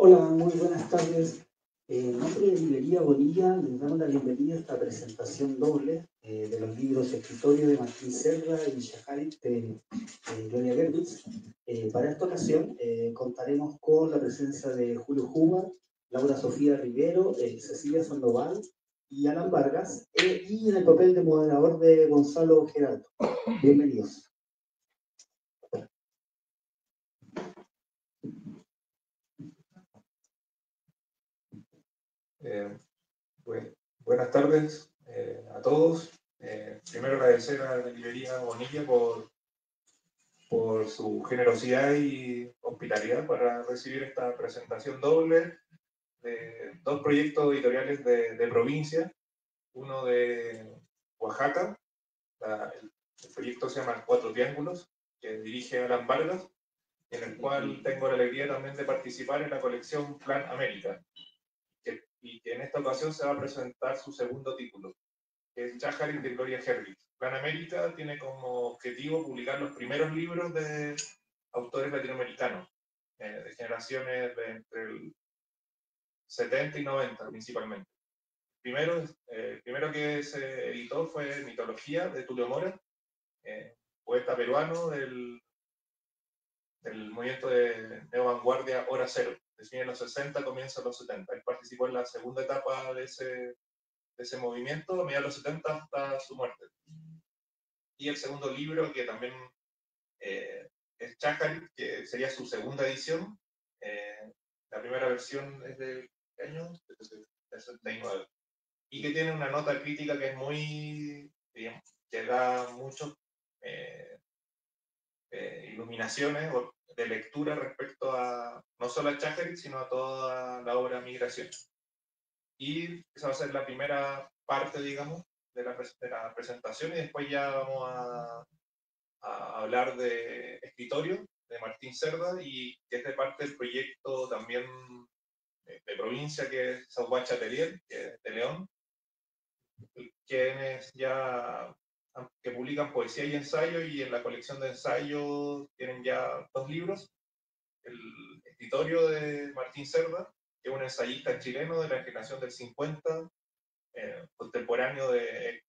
Hola, muy buenas tardes. En nombre de Librería Bonilla, les damos la bienvenida a esta presentación doble de los libros Escritorio de Martín Serra y Shaharit de Gloria Gervitz. Para esta ocasión contaremos con la presencia de Julio Juma, Laura Sofía Rivero, Cecilia Sandoval y Alan Vargas, y en el papel de moderador de Gonzalo Geraldo. Bienvenidos. Buenas tardes a todos. Primero agradecer a la librería Bonilla por su generosidad y hospitalidad para recibir esta presentación doble de dos proyectos editoriales de provincia, uno de Oaxaca, el proyecto se llama Cuatro Triángulos, que dirige Alan Vargas, en el cual tengo la alegría también de participar en la colección Plan América, y que en esta ocasión se va a presentar su segundo título, que es Shaharit de Gloria Gervitz. Plan América tiene como objetivo publicar los primeros libros de autores latinoamericanos, de generaciones de entre el 70 y 90 principalmente. El primero que se editó fue Mitología de Tulio Mora, poeta peruano del movimiento de neovanguardia Hora Cero, de fines de los 60, comienza los 70. Él participó en la segunda etapa de ese movimiento, a mediados de los 70 hasta su muerte. Y el segundo libro, que también es Shaharit, que sería su segunda edición. La primera versión es de ¿qué año? De 69. Y que tiene una nota crítica que es muy, digamos, que da muchas iluminaciones de lectura respecto a no solo a Shaharit, sino a toda la obra Migración. Y esa va a ser la primera parte, digamos, de la presentación, y después ya vamos a hablar de Escritorio, de Martín Cerda, y que es de parte del proyecto también de provincia, que es Sauvage Atelier, que es de León, quienes ya que publican poesía y ensayo, y en la colección de ensayos tienen ya dos libros: el Escritorio de Martín Cerda, que es un ensayista chileno de la generación del 50, contemporáneo de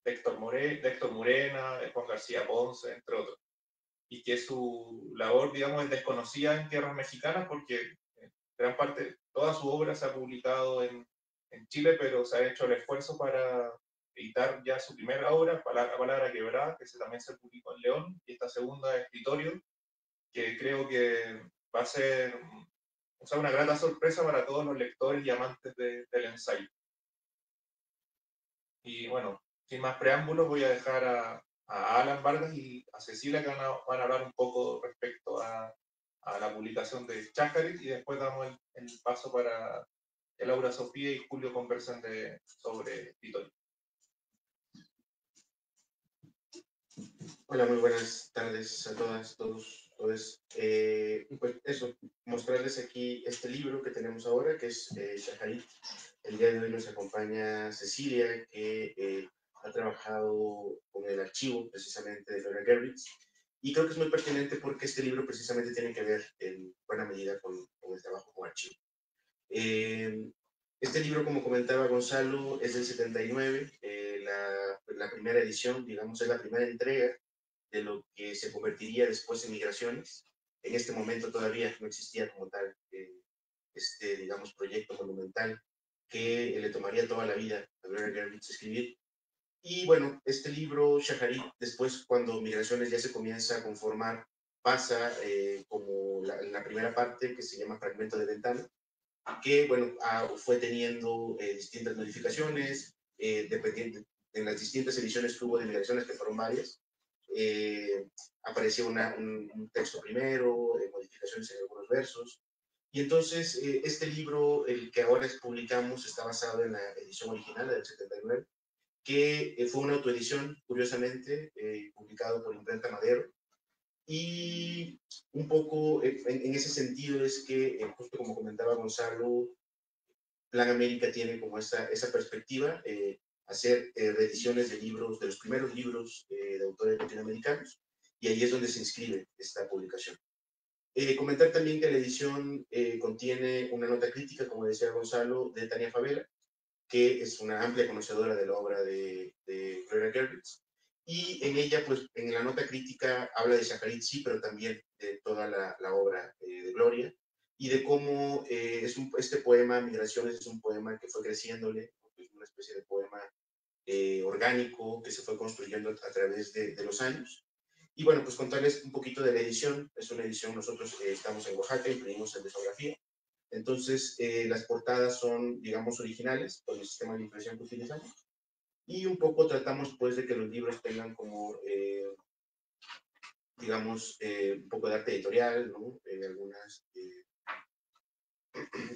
Héctor Murena, de Juan García Ponce, entre otros, y que su labor, digamos, es desconocida en tierras mexicanas, porque gran parte, toda su obra se ha publicado en Chile, pero se ha hecho el esfuerzo para editar ya su primera obra, Palabra Quebrada, que también se publicó en León, y esta segunda, Escritorio, que creo que va a ser, o sea, una grata sorpresa para todos los lectores y amantes del ensayo. Y bueno, sin más preámbulos, voy a dejar a Alan Vargas y a Cecilia, que van a hablar un poco respecto a la publicación de Shaharit, y después damos el paso para que Laura Sofía y Julio conversen sobre Escritorio. Hola, muy buenas tardes a todas, todos. Pues eso, mostrarles aquí este libro que tenemos ahora, que es Shaharit. El día de hoy nos acompaña Cecilia, que ha trabajado con el archivo precisamente de Gloria Gervitz, y creo que es muy pertinente porque este libro precisamente tiene que ver en buena medida con el trabajo con archivo. Este libro, como comentaba Gonzalo, es del 79, la primera edición, digamos, es la primera entrega de lo que se convertiría después en Migraciones. En este momento todavía no existía como tal digamos, proyecto monumental que le tomaría toda la vida a Gloria Gervitz escribir. Y bueno, este libro, Shaharit, después cuando Migraciones ya se comienza a conformar, pasa como la primera parte, que se llama Fragmento de Ventana, que bueno, fue teniendo distintas modificaciones, dependiendo en las distintas ediciones que hubo de Migraciones, que fueron varias. Aparecía un texto primero, modificaciones en algunos versos, y entonces este libro, el que ahora publicamos, está basado en la edición original, del 79, que fue una autoedición, curiosamente, publicado por Imprenta Madero, y un poco en ese sentido es que, justo como comentaba Gonzalo, Plan América tiene como esa perspectiva, hacer reediciones de libros, de los primeros libros de autores latinoamericanos, y ahí es donde se inscribe esta publicación. Comentar también que la edición contiene una nota crítica, como decía Gonzalo, de Tania Favela, que es una amplia conocedora de la obra de Gloria Gervitz. Y en ella, pues, en la nota crítica habla de Shacharit, sí, pero también de toda la obra de Gloria, y de cómo este poema, Migraciones, es un poema que fue creciéndole, es una especie de poema orgánico que se fue construyendo a través de los años. Y bueno, pues contarles un poquito de la edición. Es una edición, nosotros estamos en Oaxaca, imprimimos en Desografía. Entonces, las portadas son, digamos, originales por el sistema de impresión que utilizamos. Y un poco tratamos, pues, de que los libros tengan como, digamos, un poco de arte editorial, ¿no? Algunas,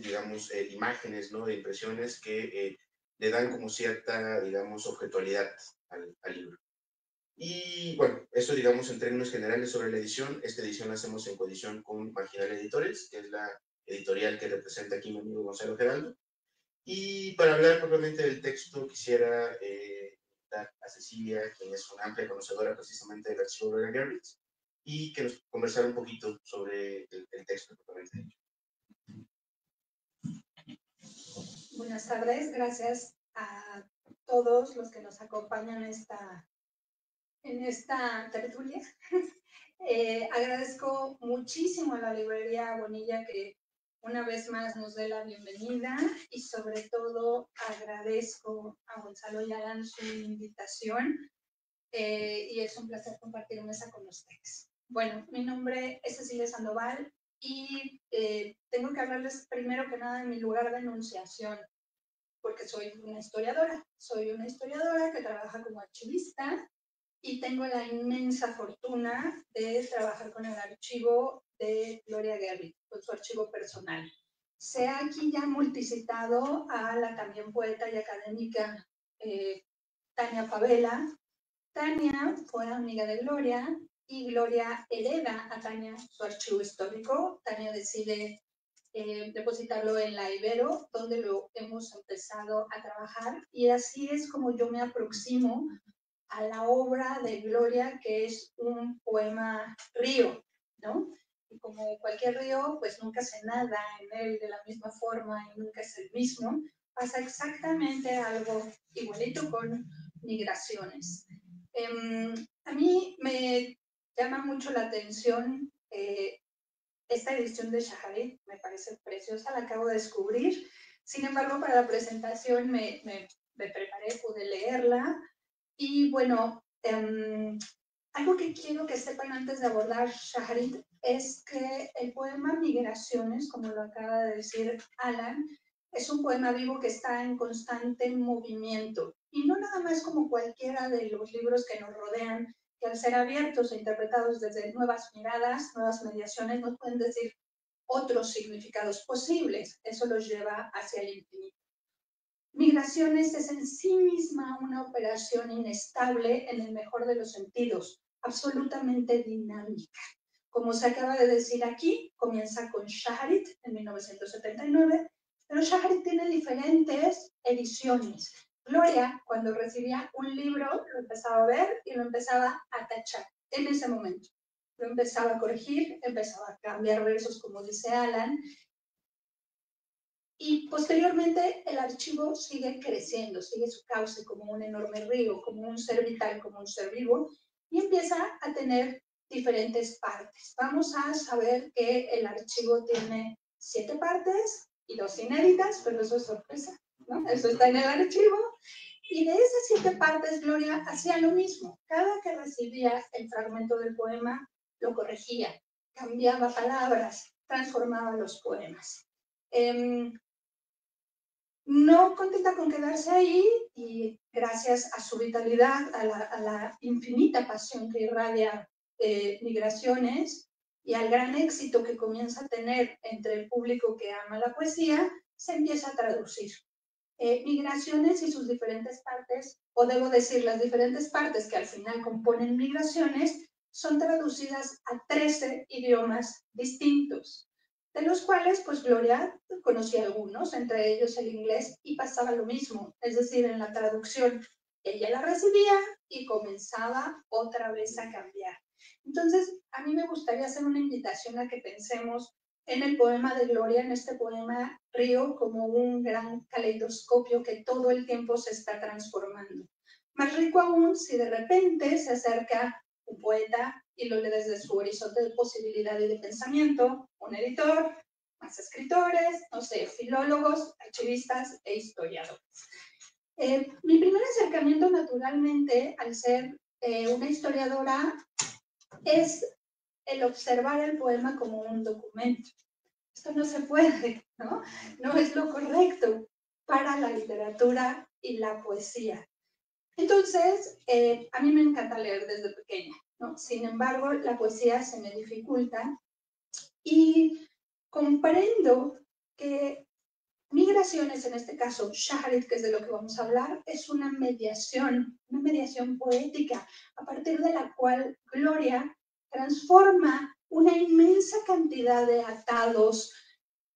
digamos, imágenes, ¿no? De impresiones que le dan como cierta, digamos, objetualidad al libro. Y bueno, eso digamos en términos generales sobre la edición. Esta edición la hacemos en coedición con Marginal Editores, que es la editorial que representa aquí mi amigo Gonzalo Geraldo. Y para hablar propiamente del texto, quisiera dar a Cecilia, quien es una amplia conocedora precisamente del archivo de Gloria Gervitz, y que nos conversara un poquito sobre el texto propiamente. Buenas tardes, gracias a todos los que nos acompañan en esta tertulia. Agradezco muchísimo a la librería Bonilla que una vez más nos dé la bienvenida y sobre todo agradezco a Gonzalo y Alan su invitación y es un placer compartir mesa con ustedes. Bueno, mi nombre es Cecilia Sandoval y tengo que hablarles primero que nada de mi lugar de enunciación, porque soy una historiadora que trabaja como archivista y tengo la inmensa fortuna de trabajar con el archivo de Gloria Gervitz, con su archivo personal. Se ha aquí ya multicitado a la también poeta y académica Tania Favela. Tania fue amiga de Gloria y Gloria hereda a Tania su archivo histórico. Tania decide depositarlo en la Ibero, donde lo hemos empezado a trabajar, y así es como yo me aproximo a la obra de Gloria, que es un poema río, ¿no? Y como cualquier río, pues nunca se nada en él de la misma forma y nunca es el mismo. Pasa exactamente algo igualito con Migraciones. A mí me llama mucho la atención esta edición de Shacharit, me parece preciosa, la acabo de descubrir. Sin embargo, para la presentación me preparé, pude leerla. Y bueno, algo que quiero que sepan antes de abordar Shacharit es que el poema Migraciones, como lo acaba de decir Alan, es un poema vivo que está en constante movimiento. Y no nada más como cualquiera de los libros que nos rodean, que al ser abiertos e interpretados desde nuevas miradas, nuevas mediaciones, nos pueden decir otros significados posibles. Eso los lleva hacia el infinito. Migraciones es en sí misma una operación inestable en el mejor de los sentidos, absolutamente dinámica. Como se acaba de decir aquí, comienza con Shacharit en 1979, pero Shacharit tiene diferentes ediciones. Gloria, cuando recibía un libro, lo empezaba a ver y lo empezaba a tachar en ese momento. Lo empezaba a corregir, empezaba a cambiar versos, como dice Alan, y posteriormente el archivo sigue creciendo, sigue su cauce como un enorme río, como un ser vital, como un ser vivo, y empieza a tener diferentes partes. Vamos a saber que el archivo tiene 7 partes y 2 inéditas, pero eso es sorpresa, ¿no? Eso está en el archivo. Y de esas 7 partes, Gloria hacía lo mismo. Cada que recibía el fragmento del poema, lo corregía, cambiaba palabras, transformaba los poemas. No contenta con quedarse ahí y gracias a su vitalidad, a la infinita pasión que irradia Migraciones y al gran éxito que comienza a tener entre el público que ama la poesía, se empieza a traducir. Migraciones y sus diferentes partes, o debo decir las diferentes partes que al final componen Migraciones, son traducidas a 13 idiomas distintos, de los cuales pues Gloria conocía algunos, entre ellos el inglés, y pasaba lo mismo, es decir, en la traducción ella la recibía y comenzaba otra vez a cambiar. Entonces, a mí me gustaría hacer una invitación a que pensemos en el poema de Gloria, en este poema Río, como un gran caleidoscopio que todo el tiempo se está transformando. Más rico aún si de repente se acerca un poeta y lo lee desde su horizonte de posibilidad y de pensamiento, un editor, más escritores, no sé, filólogos, archivistas e historiadores. Mi primer acercamiento naturalmente al ser una historiadora es el observar el poema como un documento. Esto no se puede, ¿no? No es lo correcto para la literatura y la poesía. Entonces, a mí me encanta leer desde pequeña, ¿no? Sin embargo, la poesía se me dificulta y comprendo que migraciones, en este caso Shaharit, que es de lo que vamos a hablar, es una mediación poética, a partir de la cual Gloria transforma una inmensa cantidad de atados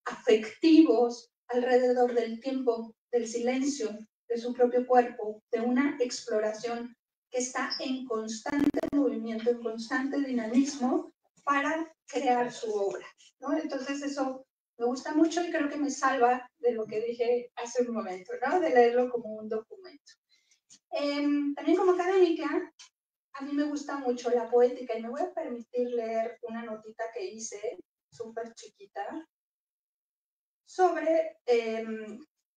afectivos alrededor del tiempo, del silencio, de su propio cuerpo, de una exploración que está en constante movimiento, en constante dinamismo para crear su obra, ¿no? Entonces eso me gusta mucho y creo que me salva de lo que dije hace un momento, ¿no? De leerlo como un documento. También como académica, a mí me gusta mucho la poética y me voy a permitir leer una notita que hice, súper chiquita, sobre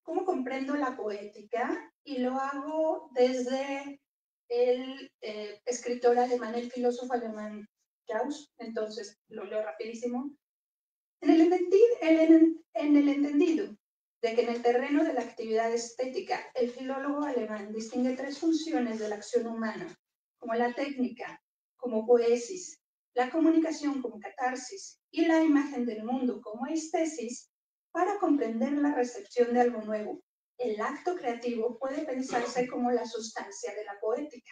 cómo comprendo la poética y lo hago desde el escritor alemán, el filósofo alemán Gauss. Entonces lo leo rapidísimo. En el entendido de que en el terreno de la actividad estética el filólogo alemán distingue tres funciones de la acción humana, como la técnica, como poesis, la comunicación como catarsis y la imagen del mundo como estesis, para comprender la recepción de algo nuevo. El acto creativo puede pensarse como la sustancia de la poética.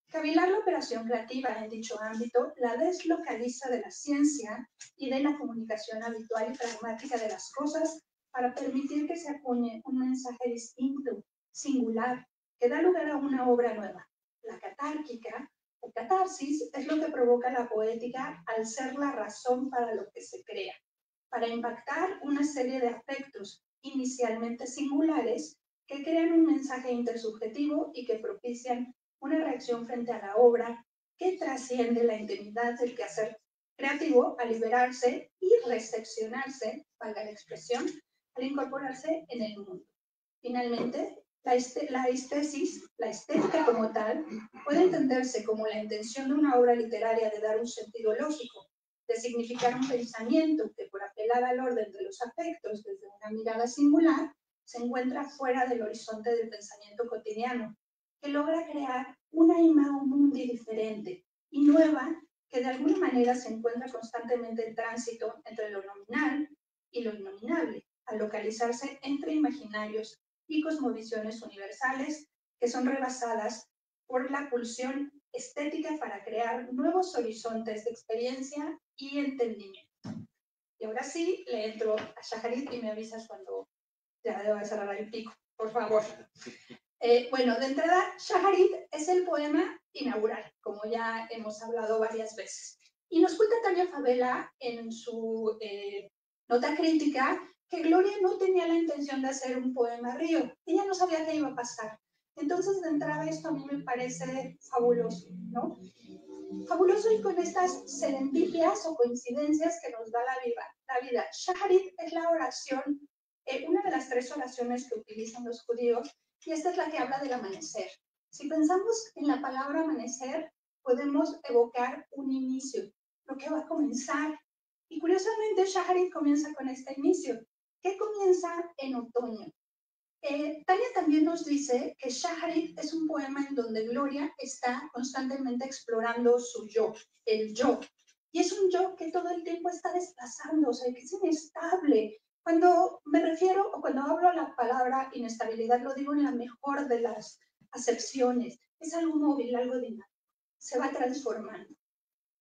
Cavilar la operación creativa en dicho ámbito la deslocaliza de la ciencia y de la comunicación habitual y pragmática de las cosas para permitir que se acuñe un mensaje distinto, singular, que da lugar a una obra nueva. La catárquica o catarsis es lo que provoca la poética al ser la razón para lo que se crea, para impactar una serie de afectos inicialmente singulares que crean un mensaje intersubjetivo y que propician una reacción frente a la obra que trasciende la intimidad del quehacer creativo al liberarse y recepcionarse, valga la expresión, al incorporarse en el mundo. Finalmente, la estética como tal, puede entenderse como la intención de una obra literaria de dar un sentido lógico, de significar un pensamiento que, por apelar al orden de los afectos desde una mirada singular, se encuentra fuera del horizonte del pensamiento cotidiano, que logra crear una imago mundi diferente y nueva que de alguna manera se encuentra constantemente en tránsito entre lo nominal y lo innominable, al localizarse entre imaginarios y cosmovisiones universales que son rebasadas por la pulsión estética para crear nuevos horizontes de experiencia y entendimiento. Y ahora sí, le entro a Shaharit y me avisas cuando ya debo de cerrar el pico, por favor. Bueno, de entrada, Shaharit es el poema inaugural, como ya hemos hablado varias veces. Y nos cuenta Tania Favela en su nota crítica que Gloria no tenía la intención de hacer un poema río. Ella no sabía qué iba a pasar. Entonces, de entrada, esto a mí me parece fabuloso, ¿no? Fabuloso y con estas serendipias o coincidencias que nos da la vida. Shaharit es la oración, una de las tres oraciones que utilizan los judíos, y esta es la que habla del amanecer. Si pensamos en la palabra amanecer, podemos evocar un inicio, lo que va a comenzar. Y curiosamente, Shaharit comienza con este inicio, que comienza en otoño. Tania también nos dice que Shaharit es un poema en donde Gloria está constantemente explorando su yo, el yo. Y es un yo que todo el tiempo está desplazándose, que es inestable. Cuando me refiero o cuando hablo la palabra inestabilidad, lo digo en la mejor de las acepciones. Es algo móvil, algo dinámico. Se va transformando.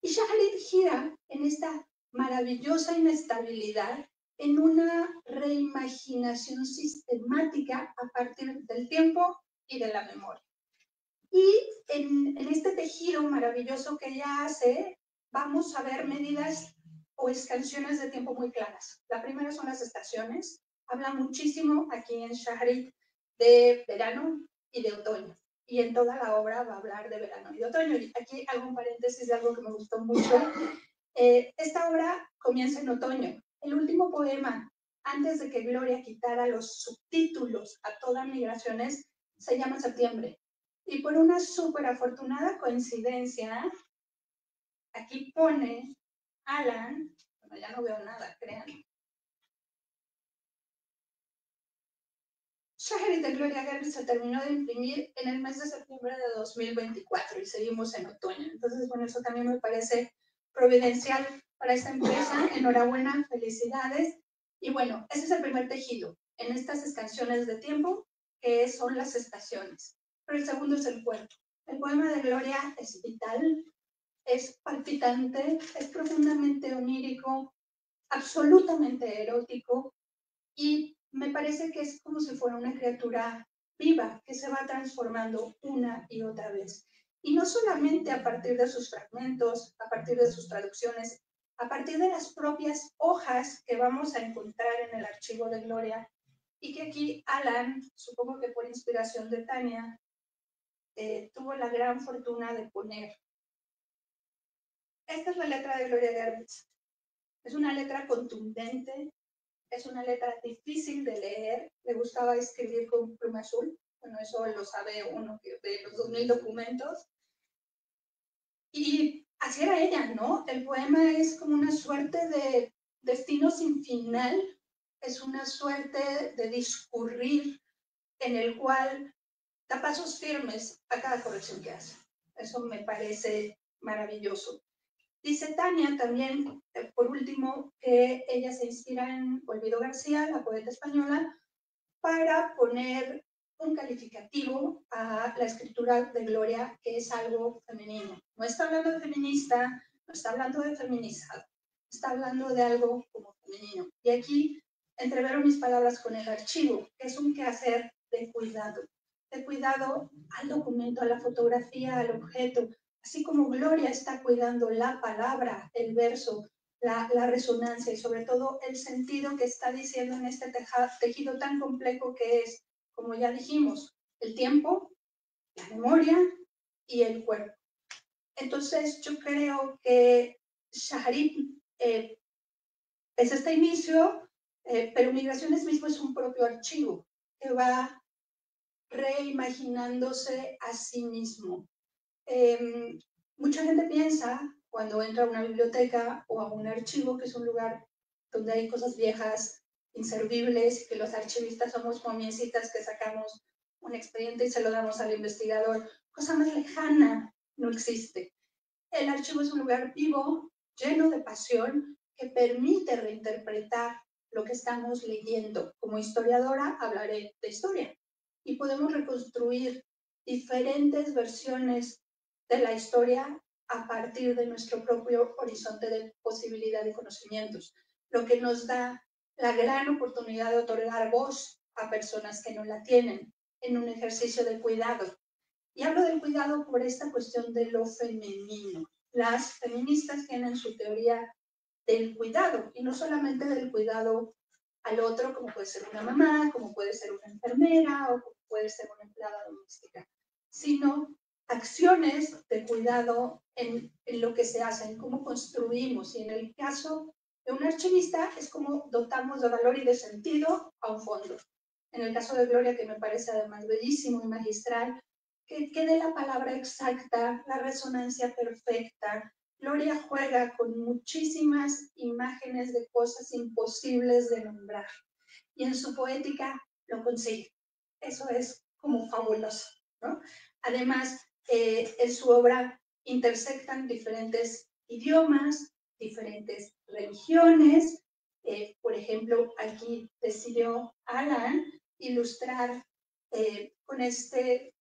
Y Shaharit gira en esta maravillosa inestabilidad en una reimaginación sistemática a partir del tiempo y de la memoria. Y en este tejido maravilloso que ella hace, vamos a ver medidas o escansiones de tiempo muy claras. La primera son las estaciones. Habla muchísimo aquí en Shaharit de verano y de otoño. Y en toda la obra va a hablar de verano y de otoño. Y aquí hago un paréntesis de algo que me gustó mucho. Esta obra comienza en otoño. El último poema, antes de que Gloria quitara los subtítulos a todas migraciones, se llama Septiembre. Y por una súper afortunada coincidencia, aquí pone Alan, bueno, ya no veo nada, crean. Shaharit de Gloria Gerbitz se terminó de imprimir en el mes de septiembre de 2024 y seguimos en otoño. Entonces, bueno, eso también me parece providencial para esta empresa. Enhorabuena, felicidades. Y bueno, ese es el primer tejido en estas escansiones de tiempo, que son las estaciones. Pero el segundo es el cuerpo. El poema de Gloria es vital, es palpitante, es profundamente onírico, absolutamente erótico, y me parece que es como si fuera una criatura viva que se va transformando una y otra vez. Y no solamente a partir de sus fragmentos, a partir de sus traducciones, a partir de las propias hojas que vamos a encontrar en el archivo de Gloria, y que aquí Alan, supongo que por inspiración de Tania, tuvo la gran fortuna de poner. Esta es la letra de Gloria Gerbitz. Es una letra contundente, es una letra difícil de leer, le gustaba escribir con pluma azul, bueno, eso lo sabe uno de los 2000 documentos, y así era ella, ¿no? El poema es como una suerte de destino sin final, es una suerte de discurrir en el cual da pasos firmes a cada corrección que hace. Eso me parece maravilloso. Dice Tania también, por último, que ella se inspira en Olvido García, la poeta española, para poner un calificativo a la escritura de Gloria, que es algo femenino. No está hablando de feminista, no está hablando de feminizado, está hablando de algo como femenino. Y aquí entrevero mis palabras con el archivo, que es un quehacer de cuidado al documento, a la fotografía, al objeto, así como Gloria está cuidando la palabra, el verso, la resonancia y sobre todo el sentido que está diciendo en este tejido tan complejo que es, como ya dijimos, el tiempo, la memoria y el cuerpo. Entonces yo creo que Shaharit es este inicio, pero Migraciones mismo es un propio archivo que va reimaginándose a sí mismo. Mucha gente piensa cuando entra a una biblioteca o a un archivo que es un lugar donde hay cosas viejas, inservibles, y que los archivistas somos momiecitas que sacamos un expediente y se lo damos al investigador. Cosa más lejana no existe. El archivo es un lugar vivo, lleno de pasión, que permite reinterpretar lo que estamos leyendo. Como historiadora hablaré de historia y podemos reconstruir diferentes versiones de la historia a partir de nuestro propio horizonte de posibilidad de conocimientos, lo que nos da la gran oportunidad de otorgar voz a personas que no la tienen en un ejercicio de cuidado. Y hablo del cuidado por esta cuestión de lo femenino. Las feministas tienen su teoría del cuidado, y no solamente del cuidado al otro, como puede ser una mamá, como puede ser una enfermera o como puede ser una empleada doméstica, sino acciones de cuidado en lo que se hace, en cómo construimos. Y en el caso de un archivista es como dotamos de valor y de sentido a un fondo. En el caso de Gloria, que me parece además bellísimo y magistral, que quede la palabra exacta, la resonancia perfecta. Gloria juega con muchísimas imágenes de cosas imposibles de nombrar y en su poética lo consigue. Eso es como fabuloso, ¿no? Además, en su obra intersectan diferentes idiomas, diferentes religiones. Por ejemplo, aquí decidió Alan ilustrar con este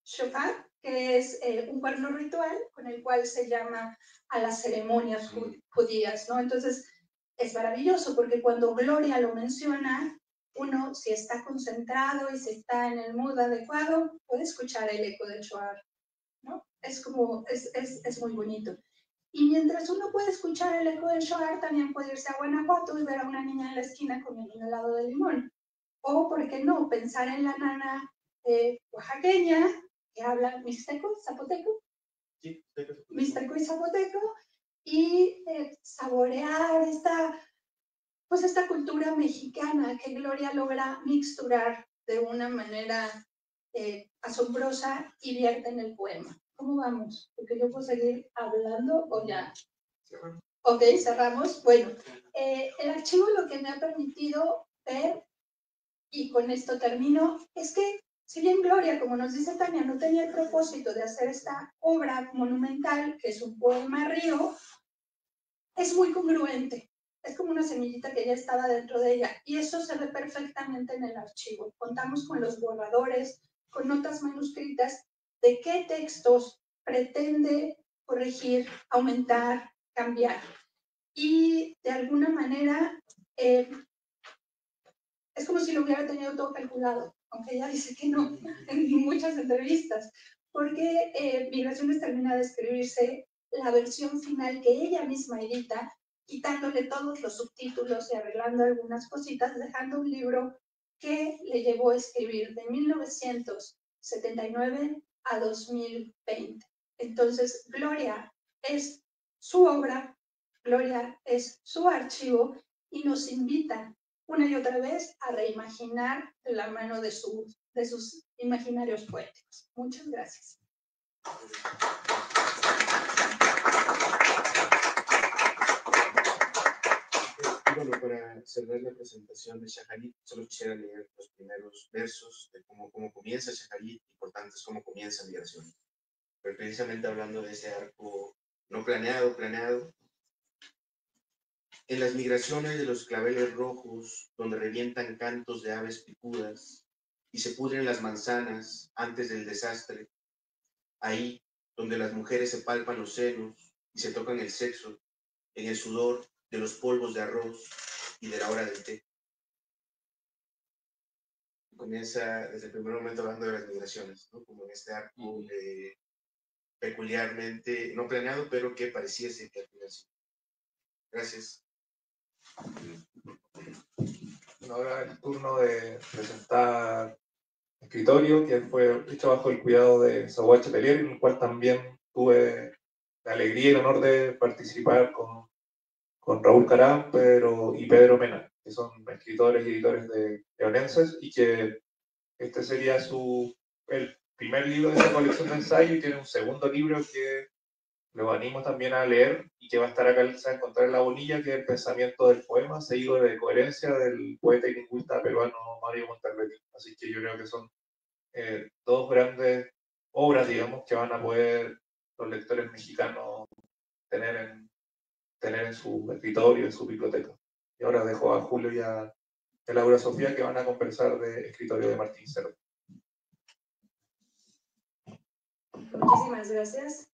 shofar, que es un cuerno ritual con el cual se llama a las ceremonias judías, ¿no? Entonces, es maravilloso porque cuando Gloria lo menciona, uno, si está concentrado y si está en el mood adecuado, puede escuchar el eco del Shoah, ¿no? Es muy bonito. Y mientras uno puede escuchar el eco del Shoah, también puede irse a Guanajuato y ver a una niña en la esquina comiendo un helado de limón. O, ¿por qué no?, pensar en la nana oaxaqueña que habla mixteco, zapoteco. Sí, Mixteco y zapoteco, y saborear esta cultura mexicana que Gloria logra mixturar de una manera asombrosa y vierte en el poema. ¿Cómo vamos? Porque yo puedo seguir hablando o ya. Ok, cerramos. Bueno, el archivo lo que me ha permitido ver, y con esto termino, es que si bien Gloria, como nos dice Tania, no tenía el propósito de hacer esta obra monumental, que es un poema río, es muy congruente. Es como una semillita que ya estaba dentro de ella, y eso se ve perfectamente en el archivo. Contamos con los borradores, con notas manuscritas de qué textos pretende corregir, aumentar, cambiar. Y de alguna manera es como si lo hubiera tenido todo calculado, aunque ella dice que no en muchas entrevistas, porque Migraciones termina de escribirse la versión final que ella misma edita, quitándole todos los subtítulos y arreglando algunas cositas, dejando un libro que le llevó a escribir de 1979 a 2020. Entonces, Gloria es su obra, Gloria es su archivo, y nos invita una y otra vez a reimaginar de la mano de sus imaginarios poéticos. Muchas gracias. Bueno, para cerrar la presentación de Shaharit, solo quisiera leer los primeros versos de cómo comienza Shaharit y por tanto es cómo comienza Migración. Pero precisamente hablando de ese arco no planeado, en las migraciones de los claveles rojos, donde revientan cantos de aves picudas y se pudren las manzanas antes del desastre, ahí donde las mujeres se palpan los senos y se tocan el sexo, en el sudor de los polvos de arroz y de la hora del té. Comienza desde el primer momento hablando de las migraciones, ¿no? Como en este arco peculiarmente no planeado, pero que pareciese que al final sí. Gracias. Ahora el turno de presentar Escritorio, que fue hecho bajo el cuidado de Saguache Telier, en el cual también tuve la alegría y el honor de participar con Raúl Cará y Pedro Mena, que son escritores y editores de leonenses, y que este sería el primer libro de esta colección de ensayos, y tiene un segundo libro que los animo también a leer y que va a estar acá, se va a encontrar en la bolilla, que es El pensamiento del poema, seguido de Coherencia, del poeta y lingüista peruano Mario Montalbetti. Así que yo creo que son dos grandes obras, digamos, que van a poder los lectores mexicanos tener en su escritorio, en su biblioteca. Y ahora dejo a Julio y a Laura Sofía, que van a conversar de Escritorio de Martín Cerda. Muchísimas gracias.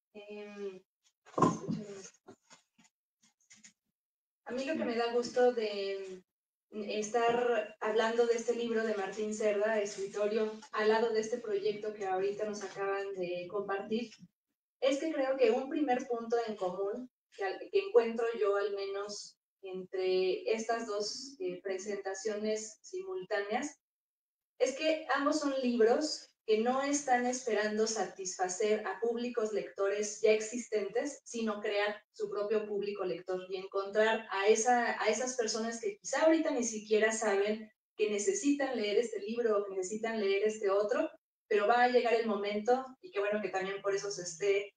A mí lo que me da gusto de estar hablando de este libro de Martín Cerda, Escritorio, al lado de este proyecto que ahorita nos acaban de compartir, es que creo que un primer punto en común que encuentro yo al menos entre estas dos presentaciones simultáneas es que ambos son libros que no están esperando satisfacer a públicos lectores ya existentes, sino crear su propio público lector y encontrar a esas personas que quizá ahorita ni siquiera saben que necesitan leer este libro o que necesitan leer este otro, pero va a llegar el momento, y qué bueno que también por eso se esté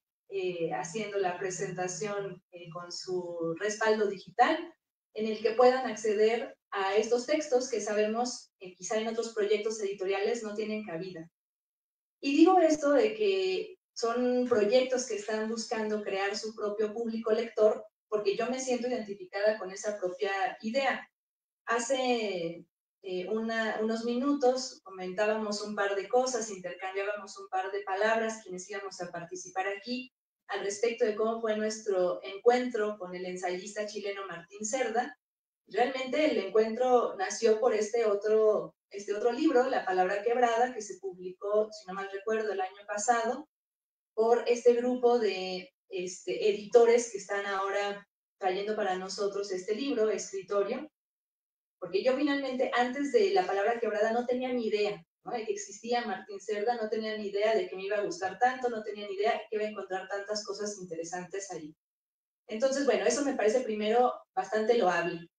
haciendo la presentación con su respaldo digital, en el que puedan acceder a estos textos que sabemos que quizá en otros proyectos editoriales no tienen cabida. Y digo esto de que son proyectos que están buscando crear su propio público lector, porque yo me siento identificada con esa propia idea. Hace unos minutos comentábamos un par de cosas, intercambiábamos un par de palabras quienes íbamos a participar aquí al respecto de cómo fue nuestro encuentro con el ensayista chileno Martín Cerda, Realmente el encuentro nació por este otro libro, La Palabra Quebrada, que se publicó, si no mal recuerdo, el año pasado, por este grupo de editores que están ahora trayendo para nosotros este libro, Escritorio, porque yo finalmente, antes de La Palabra Quebrada, no tenía ni idea, ¿no?, de que existía Martín Cerda, no tenía ni idea de que me iba a gustar tanto, no tenía ni idea que iba a encontrar tantas cosas interesantes ahí. Entonces, bueno, eso me parece primero bastante loable.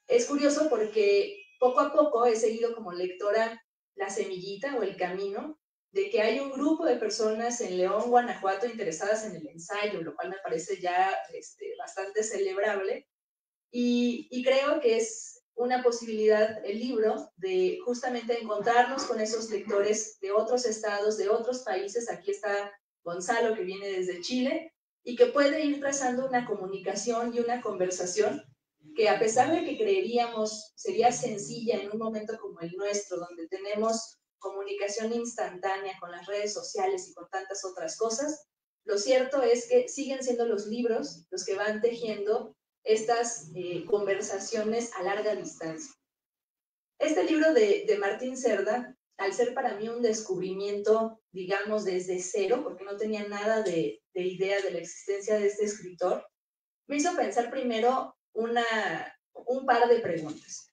Es curioso porque poco a poco he seguido como lectora la semillita o el camino de que hay un grupo de personas en León, Guanajuato, interesadas en el ensayo, lo cual me parece ya bastante celebrable. Y creo que es una posibilidad el libro de justamente encontrarnos con esos lectores de otros estados, de otros países. Aquí está Gonzalo, que viene desde Chile, y que puede ir trazando una comunicación y una conversación que, a pesar de que creeríamos sería sencilla en un momento como el nuestro, donde tenemos comunicación instantánea con las redes sociales y con tantas otras cosas, lo cierto es que siguen siendo los libros los que van tejiendo estas conversaciones a larga distancia. Este libro de Martín Cerda, al ser para mí un descubrimiento, digamos, desde cero, porque no tenía nada de idea de la existencia de este escritor, me hizo pensar primero un par de preguntas.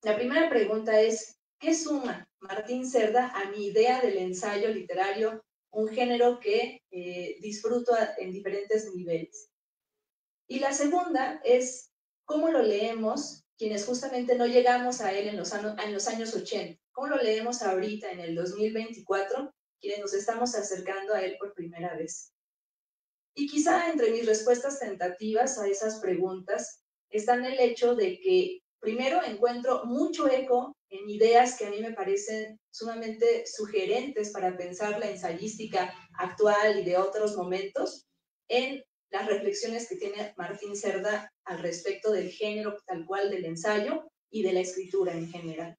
La primera pregunta es, ¿qué suma Martín Cerda a mi idea del ensayo literario, un género que disfruto en diferentes niveles? Y la segunda es, ¿cómo lo leemos quienes justamente no llegamos a él en los años 80? ¿Cómo lo leemos ahorita, en el 2024, quienes nos estamos acercando a él por primera vez? Y quizá entre mis respuestas tentativas a esas preguntas está en el hecho de que, primero, encuentro mucho eco en ideas que a mí me parecen sumamente sugerentes para pensar la ensayística actual y de otros momentos, en las reflexiones que tiene Martín Cerda al respecto del género tal cual del ensayo y de la escritura en general.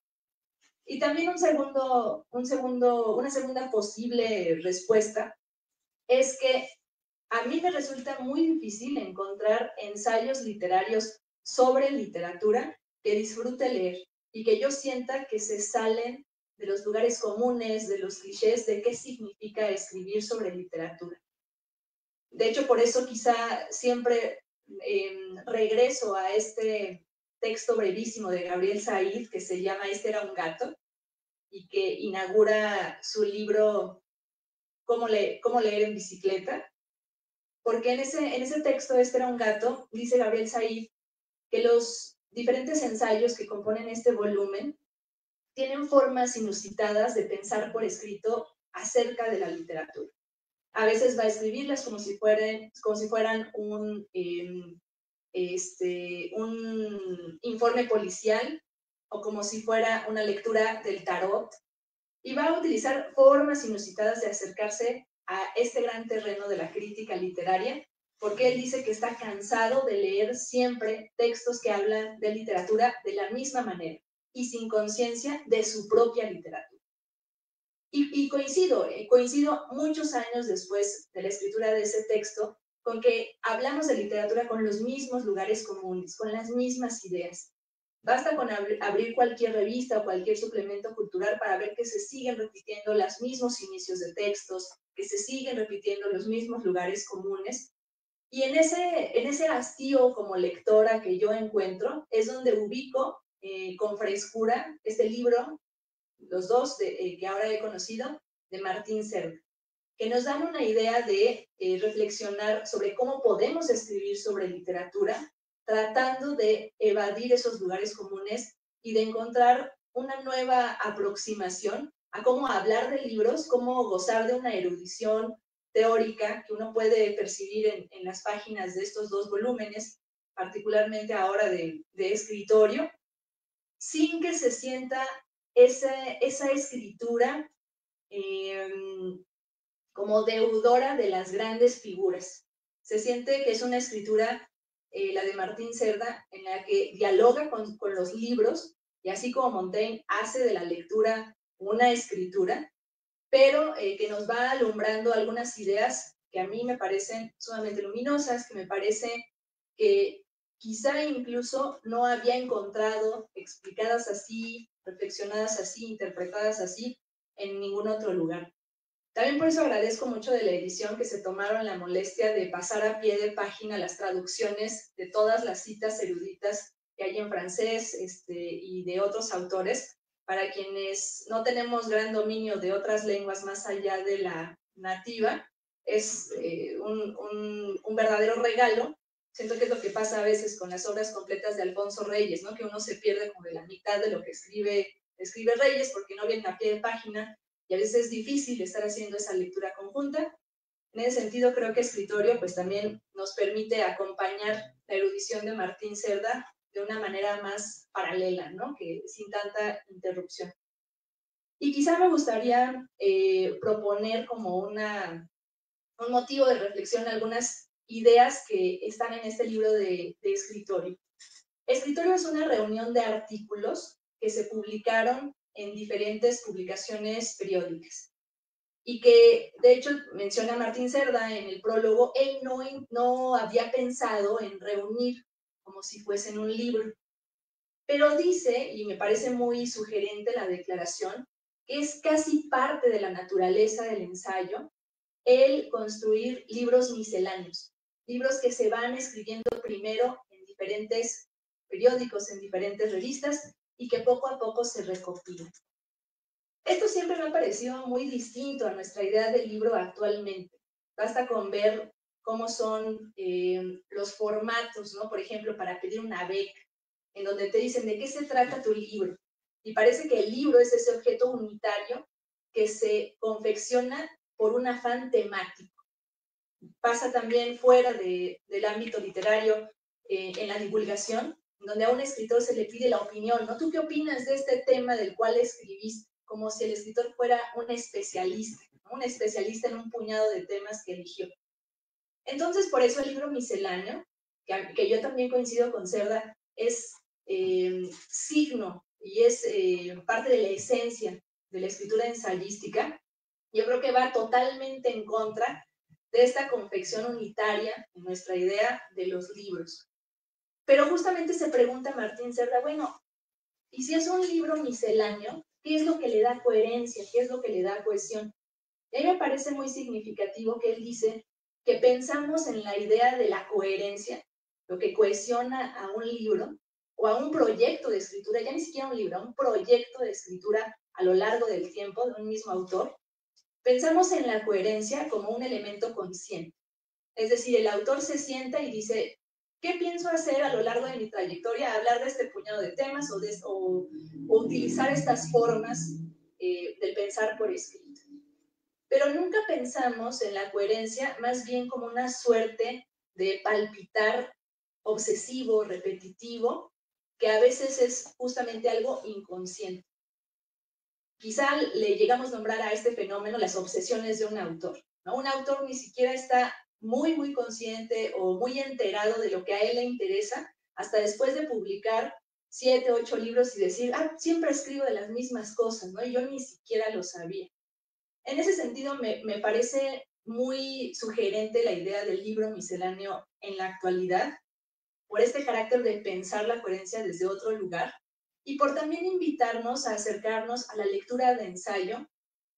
Y también una segunda posible respuesta es que a mí me resulta muy difícil encontrar ensayos literarios sobre literatura que disfrute leer y que yo sienta que se salen de los lugares comunes, de los clichés de qué significa escribir sobre literatura. De hecho, por eso quizá siempre regreso a este texto brevísimo de Gabriel Said que se llama Este era un gato y que inaugura su libro ¿Cómo leer en bicicleta? Porque en ese texto, Este era un gato, dice Gabriel Said que los diferentes ensayos que componen este volumen tienen formas inusitadas de pensar por escrito acerca de la literatura. A veces va a escribirlas como si fueran un informe policial o como si fuera una lectura del tarot, y va a utilizar formas inusitadas de acercarse a este gran terreno de la crítica literaria, porque él dice que está cansado de leer siempre textos que hablan de literatura de la misma manera y sin conciencia de su propia literatura. Y coincido muchos años después de la escritura de ese texto con que hablamos de literatura con los mismos lugares comunes, con las mismas ideas. Basta con abrir cualquier revista o cualquier suplemento cultural para ver que se siguen repitiendo los mismos inicios de textos, que se siguen repitiendo los mismos lugares comunes. Y en ese hastío como lectora que yo encuentro, es donde ubico con frescura este libro, los dos que ahora he conocido, de Martín Cerda, que nos dan una idea de reflexionar sobre cómo podemos escribir sobre literatura, tratando de evadir esos lugares comunes y de encontrar una nueva aproximación a cómo hablar de libros, cómo gozar de una erudición teórica que uno puede percibir en las páginas de estos dos volúmenes, particularmente ahora de escritorio, sin que se sienta esa escritura como deudora de las grandes figuras. Se siente que es una escritura, la de Martín Cerda, en la que dialoga con los libros, y así como Montaigne hace de la lectura una escritura, pero que nos va alumbrando algunas ideas que a mí me parecen sumamente luminosas, que me parece que quizá incluso no había encontrado explicadas así, reflexionadas así, interpretadas así en ningún otro lugar. También por eso agradezco mucho de la edición que se tomaron la molestia de pasar a pie de página las traducciones de todas las citas eruditas que hay en francés y de otros autores, para quienes no tenemos gran dominio de otras lenguas más allá de la nativa. Es un verdadero regalo. Siento que es lo que pasa a veces con las obras completas de Alfonso Reyes, ¿no? Que uno se pierde como de la mitad de lo que escribe Reyes porque no viene a pie de página, y a veces es difícil estar haciendo esa lectura conjunta. En ese sentido, creo que Escritorio pues también nos permite acompañar la erudición de Martín Cerda de una manera más paralela, ¿no? Que sin tanta interrupción. Y quizá me gustaría proponer como un motivo de reflexión algunas ideas que están en este libro de Escritorio. Escritorio es una reunión de artículos que se publicaron en diferentes publicaciones periódicas y que, de hecho, menciona Martín Cerda en el prólogo, él no había pensado en reunir como si fuesen un libro, pero dice, y me parece muy sugerente la declaración, que es casi parte de la naturaleza del ensayo el construir libros misceláneos, libros que se van escribiendo primero en diferentes periódicos, en diferentes revistas, y que poco a poco se recopilan. Esto siempre me ha parecido muy distinto a nuestra idea del libro actualmente. Basta con ver cómo son los formatos, ¿no? Por ejemplo, para pedir una beca, en donde te dicen de qué se trata tu libro. Y parece que el libro es ese objeto unitario que se confecciona por un afán temático. Pasa también fuera del ámbito literario, en la divulgación, donde a un escritor se le pide la opinión, ¿no? ¿Tú qué opinas de este tema del cual escribiste? Como si el escritor fuera un especialista, ¿no? Un especialista en un puñado de temas que eligió. Entonces, por eso el libro misceláneo, que yo también coincido con Cerda, es signo y es parte de la esencia de la escritura ensayística. Yo creo que va totalmente en contra de esta confección unitaria en nuestra idea de los libros. Pero justamente se pregunta Martín Cerda, bueno, ¿y si es un libro misceláneo, qué es lo que le da coherencia, qué es lo que le da cohesión? Y a mí me parece muy significativo que él dice que pensamos en la idea de la coherencia, lo que cohesiona a un libro o a un proyecto de escritura, ya ni siquiera un libro, a un proyecto de escritura a lo largo del tiempo de un mismo autor. Pensamos en la coherencia como un elemento consciente. Es decir, el autor se sienta y dice, ¿qué pienso hacer a lo largo de mi trayectoria? Hablar de este puñado de temas o utilizar estas formas del pensar por escrito. Pero nunca pensamos en la coherencia más bien como una suerte de palpitar obsesivo, repetitivo, que a veces es justamente algo inconsciente. Quizá le llegamos a nombrar a este fenómeno las obsesiones de un autor, ¿no? Un autor ni siquiera está muy consciente o muy enterado de lo que a él le interesa hasta después de publicar 7, 8 libros y decir, siempre escribo de las mismas cosas, ¿no? Y yo ni siquiera lo sabía. En ese sentido, me parece muy sugerente la idea del libro misceláneo en la actualidad, por este carácter de pensar la coherencia desde otro lugar y por también invitarnos a acercarnos a la lectura de ensayo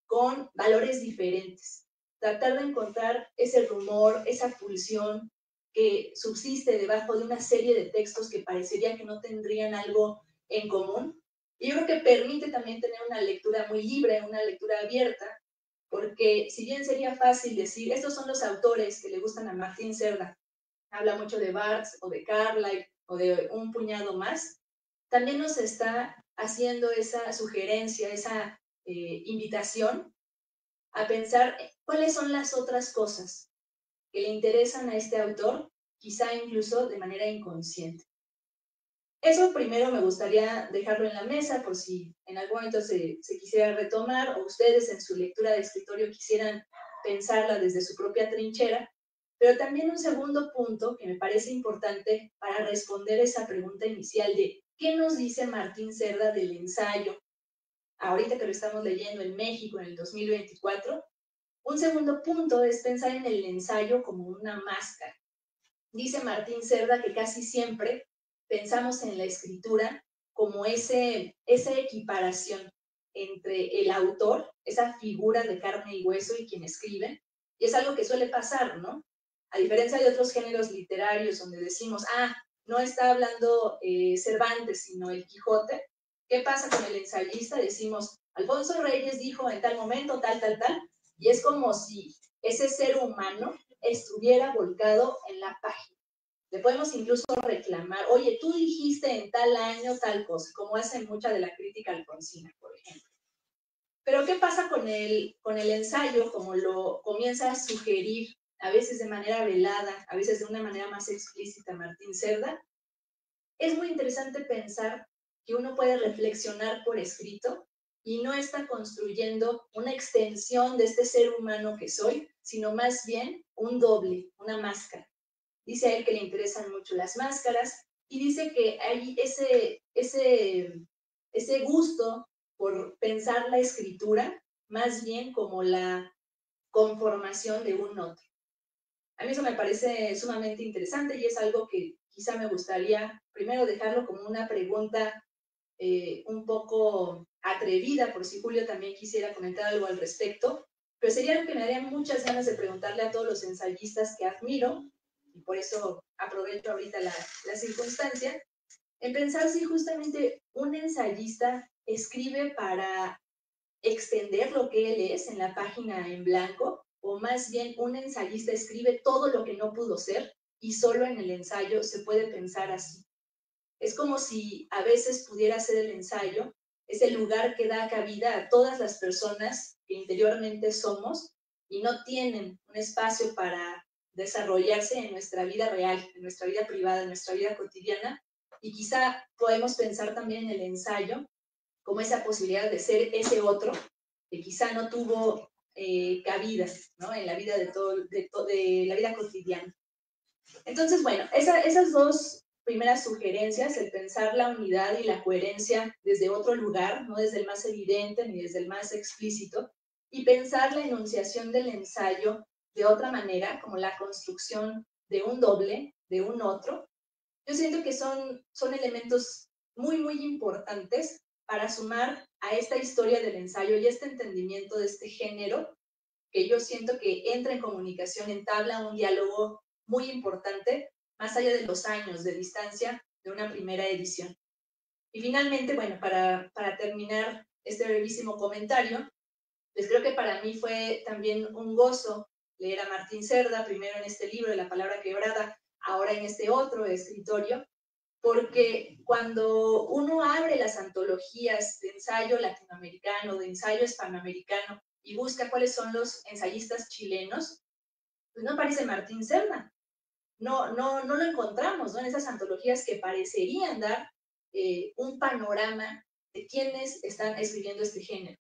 con valores diferentes. Tratar de encontrar ese rumor, esa pulsión que subsiste debajo de una serie de textos que parecería que no tendrían algo en común. Y yo creo que permite también tener una lectura muy libre, una lectura abierta, porque si bien sería fácil decir, estos son los autores que le gustan a Martín Cerda, habla mucho de Barthes o de Carlyle o de un puñado más, también nos está haciendo esa sugerencia, esa invitación a pensar cuáles son las otras cosas que le interesan a este autor, quizá incluso de manera inconsciente. Eso primero me gustaría dejarlo en la mesa por si en algún momento se quisiera retomar o ustedes en su lectura de escritorio quisieran pensarla desde su propia trinchera. Pero también un segundo punto que me parece importante para responder esa pregunta inicial de ¿qué nos dice Martín Cerda del ensayo? Ahorita que lo estamos leyendo en México en el 2024, un segundo punto es pensar en el ensayo como una máscara. dice Martín Cerda que casi siempre pensamos en la escritura como esa equiparación entre el autor, esa figura de carne y hueso y quien escribe, y es algo que suele pasar, ¿no? A diferencia de otros géneros literarios donde decimos, no está hablando Cervantes, sino el Quijote, ¿qué pasa con el ensayista? Decimos, Alfonso Reyes dijo en tal momento, tal, y es como si ese ser humano estuviera volcado en la página. Le podemos incluso reclamar, oye, tú dijiste en tal año tal cosa, como hace mucha de la crítica alfonsina, por ejemplo. Pero ¿qué pasa con el ensayo, como lo comienza a sugerir, a veces de manera velada, a veces de una manera más explícita Martín Cerda? Es muy interesante pensar que uno puede reflexionar por escrito y no está construyendo una extensión de este ser humano que soy, sino más bien un doble, una máscara. Dice a él que le interesan mucho las máscaras y dice que hay ese gusto por pensar la escritura más bien como la conformación de un otro. A mí eso me parece sumamente interesante y es algo que quizá me gustaría primero dejarlo como una pregunta un poco atrevida, por si Julio también quisiera comentar algo al respecto, pero sería algo que me daría muchas ganas de preguntarle a todos los ensayistas que admiro, y por eso aprovecho ahorita la circunstancia, en pensar si justamente un ensayista escribe para extender lo que él es en la página en blanco, o más bien un ensayista escribe todo lo que no pudo ser y solo en el ensayo se puede pensar así. Es como si a veces pudiera ser el ensayo, es el lugar que da cabida a todas las personas que interiormente somos y no tienen un espacio para desarrollarse en nuestra vida real, en nuestra vida privada, en nuestra vida cotidiana. Y quizá podemos pensar también en el ensayo como esa posibilidad de ser ese otro que quizá no tuvo cabida, ¿no? En la vida de la vida cotidiana. Entonces, bueno, esas dos primeras sugerencias, el pensar la unidad y la coherencia desde otro lugar, no desde el más evidente ni desde el más explícito, y pensar la enunciación del ensayo de otra manera, como la construcción de un doble, de un otro, yo siento que son elementos muy, muy importantes para sumar a esta historia del ensayo y este entendimiento de este género, que yo siento que entra en comunicación, entabla un diálogo muy importante, más allá de los años de distancia de una primera edición. Y finalmente, bueno, para terminar este brevísimo comentario, pues creo que para mí fue también un gozo leer a Martín Cerda, primero en este libro de La Palabra Quebrada, ahora en este otro escritorio, porque cuando uno abre las antologías de ensayo latinoamericano, de ensayo hispanoamericano, y busca cuáles son los ensayistas chilenos, pues no aparece Martín Cerda. No lo encontramos, ¿no? En esas antologías que parecerían dar un panorama de quienes están escribiendo este género.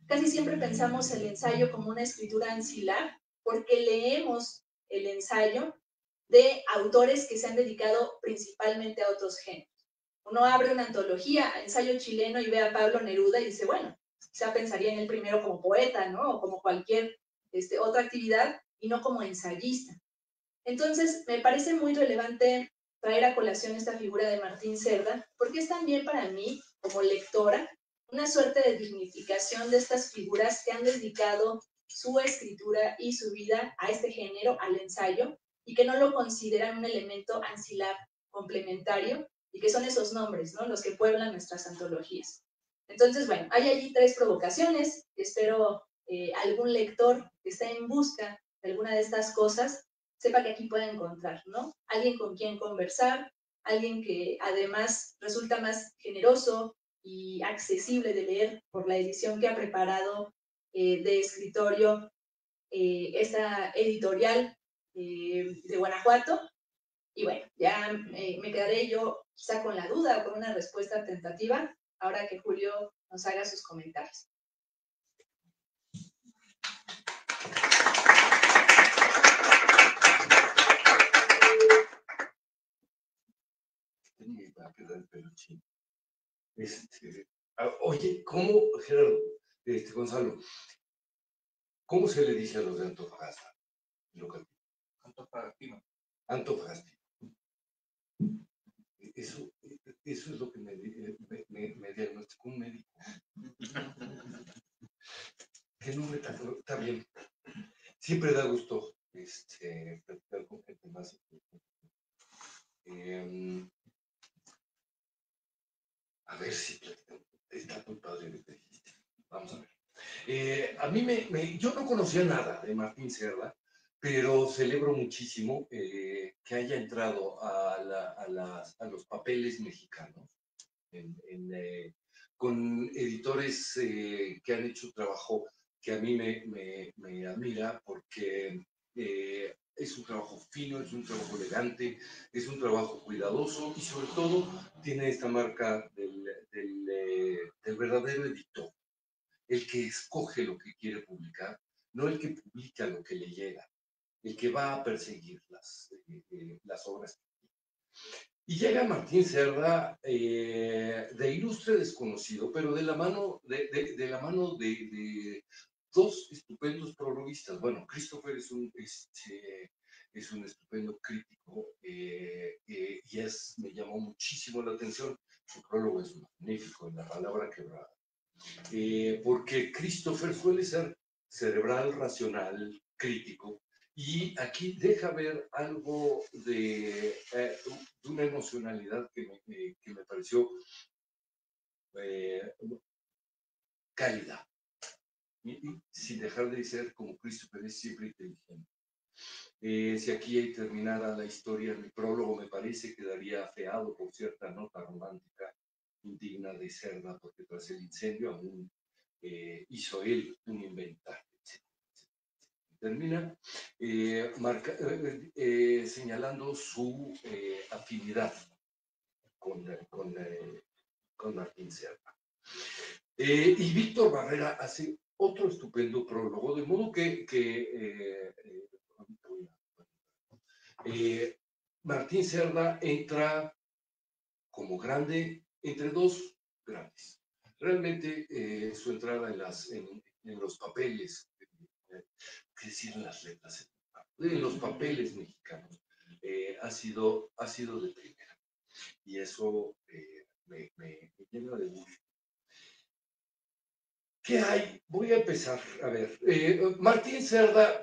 Casi siempre pensamos el ensayo como una escritura ancilar porque leemos el ensayo de autores que se han dedicado principalmente a otros géneros. Uno abre una antología, ensayo chileno, y ve a Pablo Neruda y dice, bueno, quizá pensaría en él primero como poeta, ¿no? O como cualquier otra actividad, y no como ensayista. Entonces, me parece muy relevante traer a colación esta figura de Martín Cerda, porque es también para mí, como lectora, una suerte de dignificación de estas figuras que han dedicado su escritura y su vida a este género, al ensayo, y que no lo consideran un elemento ancilar complementario, y que son esos nombres, ¿no?, los que pueblan nuestras antologías. Entonces, bueno, hay allí 3 provocaciones. Espero algún lector que esté en busca de alguna de estas cosas sepa que aquí puede encontrar, ¿no? Alguien con quien conversar, alguien que además resulta más generoso y accesible de leer por la edición que ha preparado de escritorio esta editorial de Guanajuato. Y bueno, ya me quedaré yo quizá con la duda o con una respuesta tentativa ahora que Julio nos haga sus comentarios. Va a quedar el pelo chino. Oye, ¿cómo, Gerardo, Gonzalo, cómo se le dice a los de Antofagasta? Antofagastino. Antofagastino. que no me está bien. Siempre da gusto platicar con gente más. A ver si platicamos. Está muy padre lo que dijiste. Vamos a ver. A mí yo no conocía nada de Martín Serra, pero celebro muchísimo que haya entrado a los papeles mexicanos con editores que han hecho un trabajo que a mí me admira porque es un trabajo fino, es un trabajo elegante, es un trabajo cuidadoso y sobre todo tiene esta marca del verdadero editor, el que escoge lo que quiere publicar, no el que publica lo que le llega, el que va a perseguir las obras. Y llega Martín Cerda, de ilustre desconocido, pero de la mano de dos estupendos prologuistas. Bueno, Christopher es un estupendo crítico y me llamó muchísimo la atención. Su prólogo es magnífico, en la palabra quebrada. Porque Christopher suele ser cerebral, racional, crítico, y aquí deja ver algo de una emocionalidad que me pareció cálida, y sin dejar de ser como Christopher es siempre inteligente. Si aquí terminara la historia, mi prólogo me parece quedaría afeado por cierta nota romántica indigna de Cerda, porque tras el incendio aún hizo él un inventario. Termina señalando su afinidad con Martín Serra. Y Víctor Barrera hace otro estupendo prólogo, de modo que Martín Serra entra como grande entre dos grandes. Realmente su entrada en los papeles, ¿qué decir en las letras? En los papeles mexicanos ha sido de primera. Y eso me llena de gusto. ¿Qué hay? Voy a empezar. A ver, Martín Cerda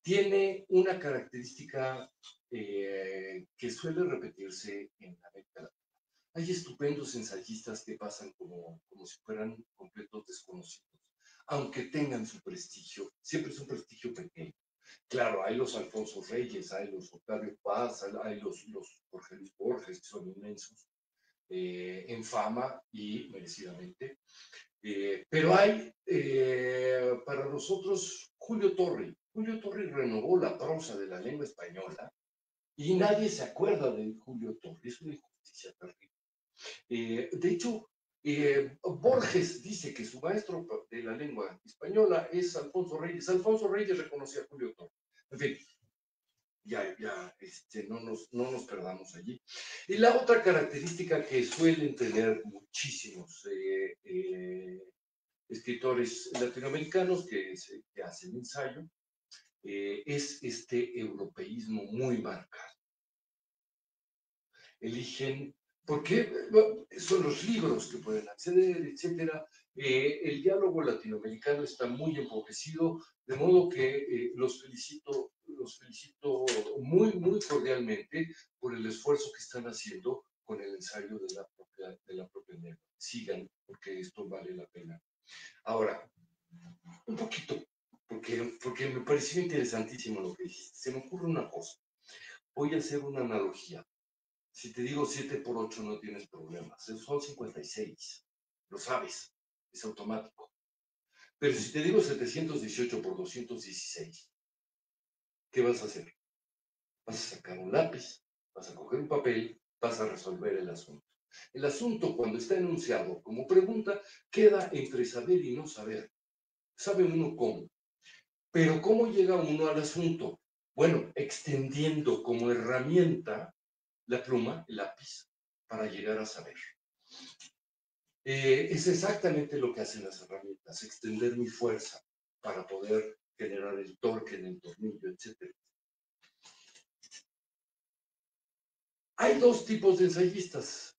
tiene una característica que suele repetirse en América Latina. Hay estupendos ensayistas que pasan como si fueran completos desconocidos, aunque tengan su prestigio. Siempre es un prestigio pequeño. Claro, hay los Alfonso Reyes, hay los Octavio Paz, hay los Jorge Luis Borges, que son inmensos en fama y merecidamente. Pero hay para nosotros Julio Torri. Julio Torri renovó la prosa de la lengua española y nadie se acuerda de Julio Torri. Es una injusticia terrible. De hecho, Borges dice que su maestro de la lengua española es Alfonso Reyes. Alfonso Reyes reconocía a Julio Torri. En fin, ya no nos perdamos allí. Y la otra característica que suelen tener muchísimos escritores latinoamericanos que hacen ensayo es este europeísmo muy marcado. Eligen, porque son los libros que pueden acceder, etcétera. El diálogo latinoamericano está muy empobrecido, de modo que los felicito muy, muy cordialmente por el esfuerzo que están haciendo con el ensayo de la propia lengua. Sigan, porque esto vale la pena. Ahora, un poquito, porque me pareció interesantísimo lo que dijiste. Se me ocurre una cosa. Voy a hacer una analogía. Si te digo 7 por 8 no tienes problemas. Son 56. Lo sabes. Es automático. Pero si te digo 718 por 216, ¿qué vas a hacer? Vas a sacar un lápiz, vas a coger un papel, vas a resolver el asunto. El asunto, cuando está enunciado como pregunta, queda entre saber y no saber. Sabe uno cómo. Pero ¿cómo llega uno al asunto? Bueno, extendiendo como herramienta la pluma, el lápiz, para llegar a saber. Es exactamente lo que hacen las herramientas, extender mi fuerza para poder generar el torque en el tornillo, etc. Hay dos tipos de ensayistas.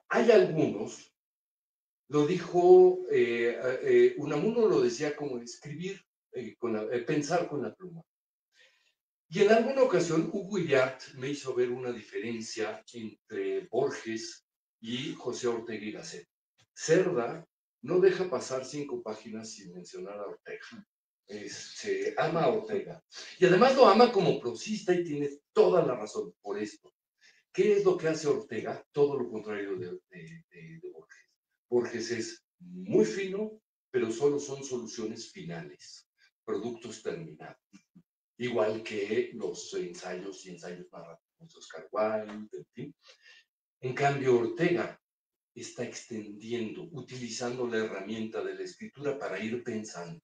Hay algunos, Lo dijo, Unamuno lo decía como escribir, pensar con la pluma. Y en alguna ocasión Hugo Iriart me hizo ver una diferencia entre Borges y José Ortega y Gasset. Cerda no deja pasar 5 páginas sin mencionar a Ortega. Se ama a Ortega. Y además lo ama como prosista y tiene toda la razón por esto. ¿Qué es lo que hace Ortega? Todo lo contrario de Borges. Borges es muy fino, pero solo son soluciones finales, productos terminados. Igual que los ensayos y ensayos narrativos de Oscar Wilde, en fin. En cambio, Ortega está extendiendo, utilizando la herramienta de la escritura para ir pensando.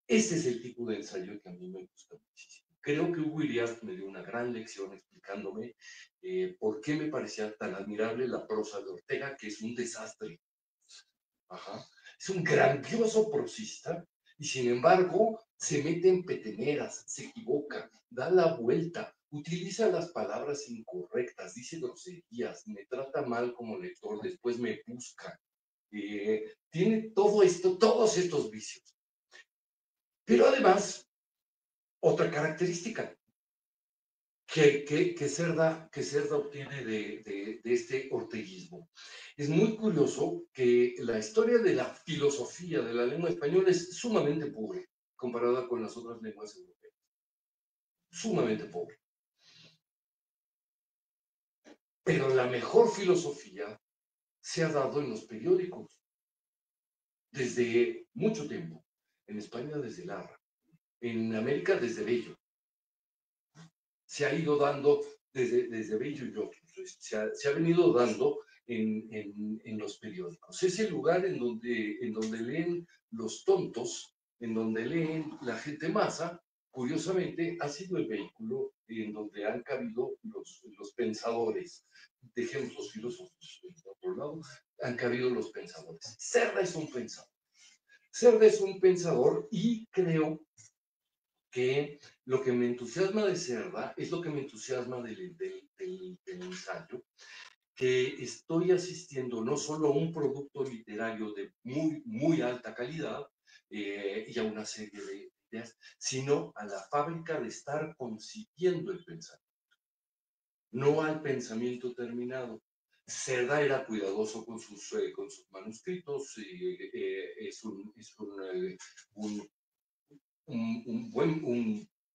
Ese es el tipo de ensayo que a mí me gusta muchísimo. Creo que Hugo Iriart me dio una gran lección explicándome por qué me parecía tan admirable la prosa de Ortega, que es un desastre. Ajá. Es un grandioso prosista y sin embargo se mete en peteneras, se equivoca, da la vuelta, utiliza las palabras incorrectas, dice groserías, me trata mal como lector, después me busca. Tiene todo esto, todos estos vicios. Pero además, otra característica que Cerda obtiene de este orteguismo. Es muy curioso que la historia de la filosofía de la lengua española es sumamente pobre comparada con las otras lenguas europeas. Sumamente pobre. Pero la mejor filosofía se ha dado en los periódicos desde mucho tiempo. En España desde Larra, en América desde Bello. Se ha ido dando desde Bello y otros. Se ha venido dando en los periódicos. Es el lugar en donde leen los tontos, en donde leen la gente masa. Curiosamente, ha sido el vehículo en donde han cabido los pensadores. Dejemos los filósofos por otro lado, han cabido los pensadores. Cerda es un pensador. Cerda es un pensador y creo que lo que me entusiasma de Cerda es lo que me entusiasma del ensayo, que estoy asistiendo no solo a un producto literario de muy, muy alta calidad y a una serie de ideas, sino a la fábrica de estar concibiendo el pensamiento, no al pensamiento terminado. Cerda era cuidadoso con sus manuscritos, es un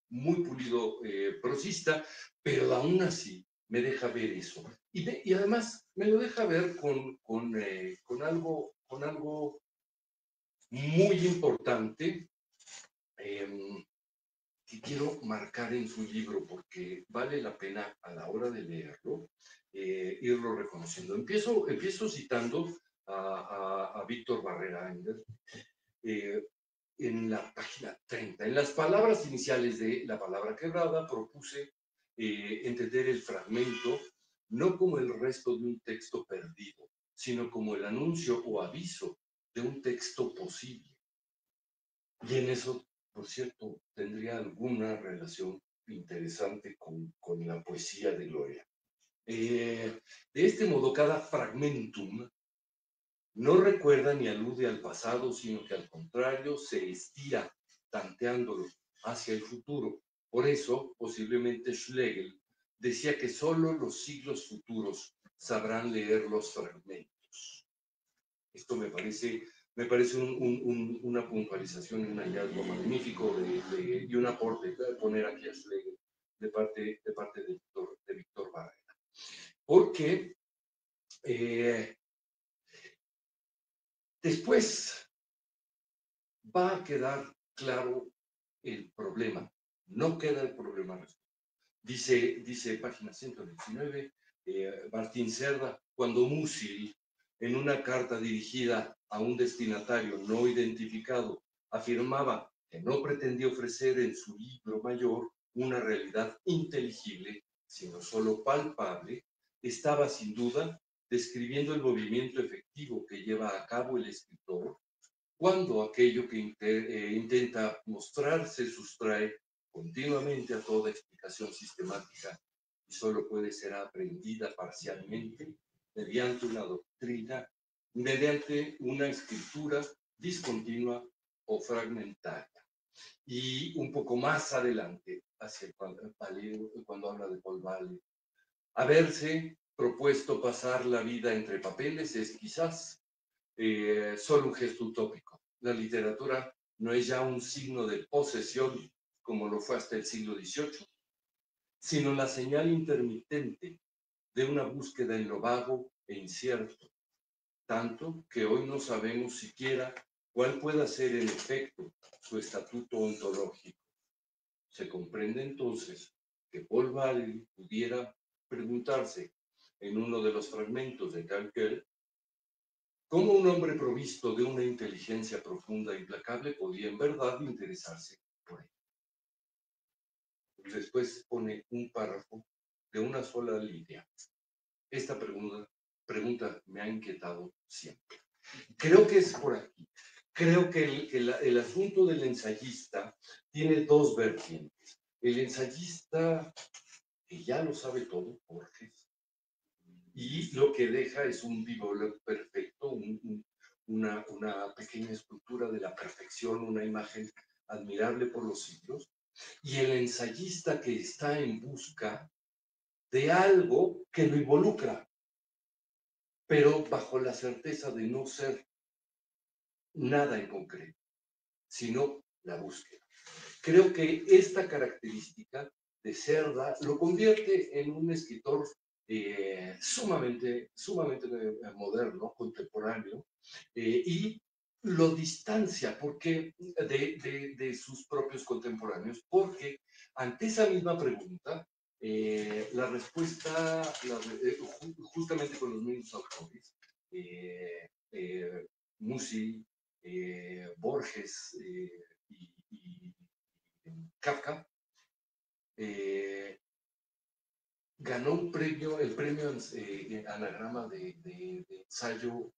muy pulido prosista, pero aún así me deja ver eso. Y además me lo deja ver con algo muy importante que quiero marcar en su libro, porque vale la pena a la hora de leerlo irlo reconociendo. Empiezo citando a Víctor Barrera Ander, en la página 30. En las palabras iniciales de La palabra quebrada propuse entender el fragmento no como el resto de un texto perdido, sino como el anuncio o aviso de un texto posible. Y en eso, por cierto, tendría alguna relación interesante con la poesía de Gloria. De este modo, cada fragmentum no recuerda ni alude al pasado, sino que al contrario se estira tanteándolo hacia el futuro. Por eso, posiblemente Schlegel decía que solo los siglos futuros sabrán leer los fragmentos. Esto me parece una puntualización y un hallazgo magnífico y un aporte de poner aquí a Schlegel de parte de Víctor Barrera. Porque después va a quedar claro el problema. No queda el problema. Dice página 119, Martín Cerda, cuando Musil, en una carta dirigida a un destinatario no identificado, afirmaba que no pretendía ofrecer en su libro mayor una realidad inteligible, sino solo palpable, estaba sin duda describiendo el movimiento efectivo que lleva a cabo el escritor cuando aquello que intenta mostrar se sustrae continuamente a toda explicación sistemática y solo puede ser aprendida parcialmente mediante una doctrina mediante una escritura discontinua o fragmentaria. Y un poco más adelante, cuando habla de Paul Valéry, haberse propuesto pasar la vida entre papeles es quizás solo un gesto utópico. La literatura no es ya un signo de posesión como lo fue hasta el siglo XVIII, sino la señal intermitente de una búsqueda en lo vago e incierto, tanto que hoy no sabemos siquiera cuál pueda ser en efecto su estatuto ontológico. Se comprende entonces que Paul Valéry pudiera preguntarse en uno de los fragmentos de Calquel cómo un hombre provisto de una inteligencia profunda e implacable podía en verdad interesarse por él. Después pone un párrafo de una sola línea. Esta pregunta me ha inquietado siempre. Creo que es por aquí. Creo que el asunto del ensayista tiene dos vertientes. El ensayista, que ya lo sabe todo, Borges, y lo que deja es un bibelot perfecto, una pequeña escultura de la perfección, una imagen admirable por los siglos, y el ensayista que está en busca de algo que lo involucra, pero bajo la certeza de no ser nada en concreto, sino la búsqueda. Creo que esta característica de Cerda lo convierte en un escritor sumamente moderno, contemporáneo, y lo distancia de sus propios contemporáneos, porque ante esa misma pregunta, la respuesta, justamente con los mismos autores, Musil, Borges y Kafka, ganó un premio, el premio anagrama de ensayo,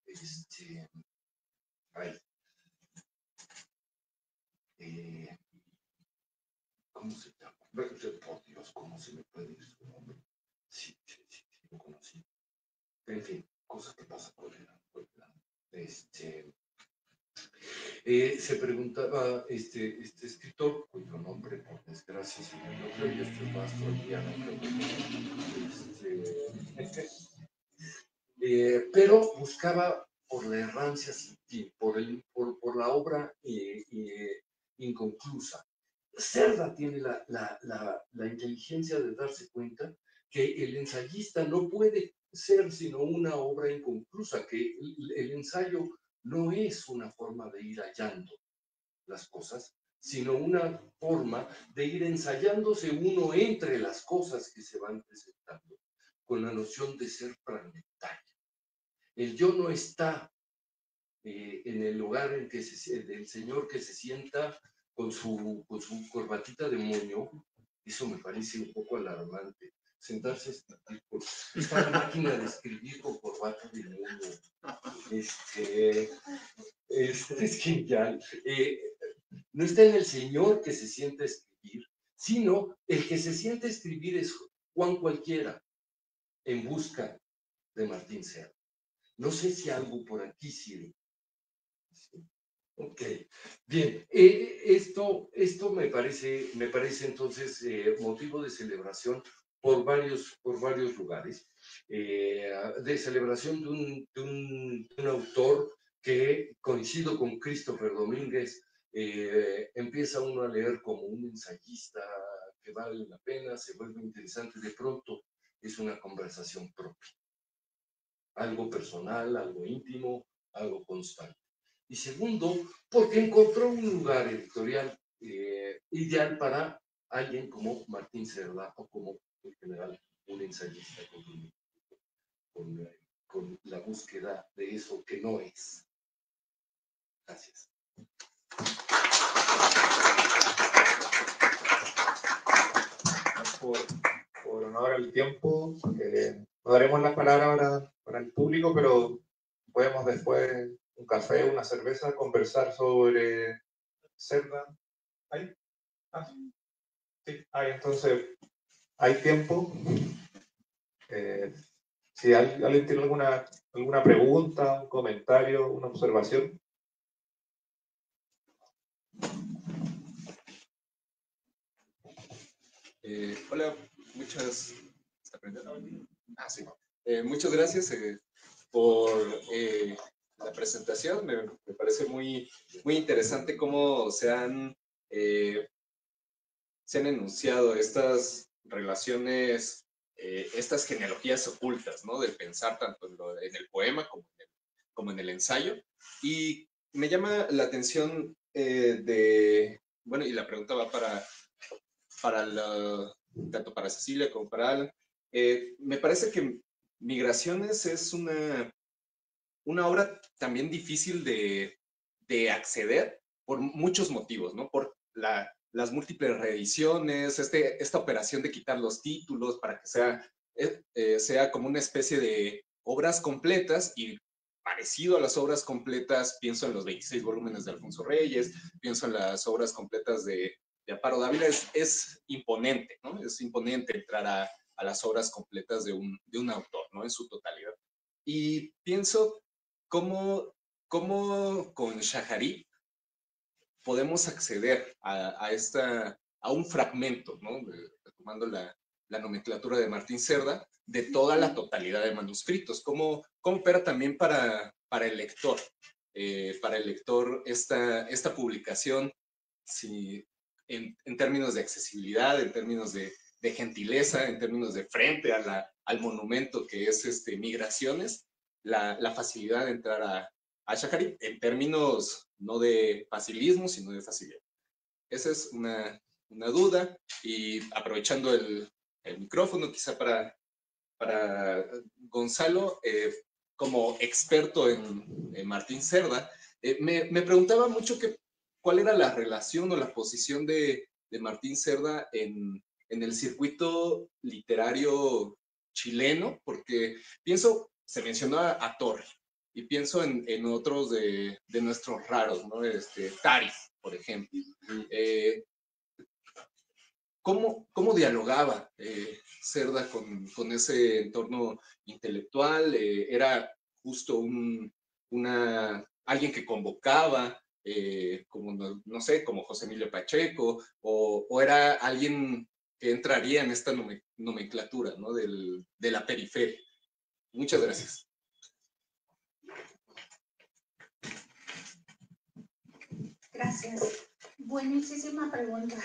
¿cómo se llama? Por Dios, ¿cómo se me puede ir su nombre? Sí, lo conocí. En fin, cosas que pasan con él. Se preguntaba este escritor, cuyo nombre, por desgracia, se me olvidó, y esto es más freudiano, pero buscaba por la errancia sin fin, por la obra inconclusa. Cerda tiene la inteligencia de darse cuenta que el ensayista no puede ser sino una obra inconclusa, que el ensayo no es una forma de ir hallando las cosas, sino una forma de ir ensayándose uno entre las cosas que se van presentando, con la noción de ser fragmentario. El yo no está en el lugar en que del señor que se sienta con su corbatita de moño. Eso me parece un poco alarmante. Sentarse está la máquina de escribir con corbata de moño. Es genial. No está en el señor que se sienta a escribir, sino el que se sienta a escribir es Juan cualquiera, en busca de Martín Cerda. No sé si algo por aquí sirve. Ok, bien. Esto me parece entonces motivo de celebración por varios lugares. De celebración de un autor que, coincido con Christopher Domínguez, empieza uno a leer como un ensayista que vale la pena, se vuelve interesante, de pronto es una conversación propia. Algo personal, algo íntimo, algo constante. Y segundo, porque encontró un lugar editorial ideal para alguien como Martín Cerda o como, en general, un ensayista con la búsqueda de eso que no es. Gracias. Por honor al tiempo, no daremos las palabras para el público, pero podemos después, un café, una cerveza, conversar sobre Cerda. ¿Ahí? Ah, sí, ahí, entonces, hay tiempo. Si alguien tiene alguna pregunta, un comentario, una observación. Hola, muchas... ¿Está aprendiendo? Ah, sí. Muchas gracias por la presentación. Me parece muy interesante cómo se han enunciado estas relaciones, estas genealogías ocultas, ¿no? Del pensar tanto en el poema como en el ensayo. Y me llama la atención bueno, y la pregunta va tanto para Cecilia como para Alan. Me parece que Migraciones es una obra también difícil de acceder por muchos motivos, ¿no? Por las múltiples reediciones, esta operación de quitar los títulos para que sea como una especie de obras completas, y parecido a las obras completas, pienso en los 26 volúmenes de Alfonso Reyes, pienso en las obras completas de Amparo Dávila. Es imponente, ¿no? Es imponente entrar a las obras completas de un autor, ¿no? En su totalidad. Y pienso cómo con Shaharit podemos acceder a un fragmento, ¿no? Retomando la nomenclatura de Martín Cerda, de toda la totalidad de manuscritos. ¿Cómo opera también para el lector? Para el lector esta publicación, si, en términos de accesibilidad, en términos de gentileza, en términos de frente al monumento que es Migraciones, la facilidad de entrar a Shaharit, en términos no de facilismo, sino de facilidad. Esa es una duda, y aprovechando el micrófono, quizá para Gonzalo, como experto en Martín Cerda, me preguntaba mucho cuál era la relación o la posición de Martín Cerda en el circuito literario chileno, porque se mencionó a Torre, y pienso en otros de nuestros raros, ¿no? Tari, por ejemplo. ¿Cómo dialogaba Cerda con ese entorno intelectual? ¿Era justo alguien que convocaba, como, no sé, como José Emilio Pacheco, o era alguien que entraría en esta nomenclatura, ¿no? de la periferia? Muchas gracias. Gracias. Buenísima pregunta.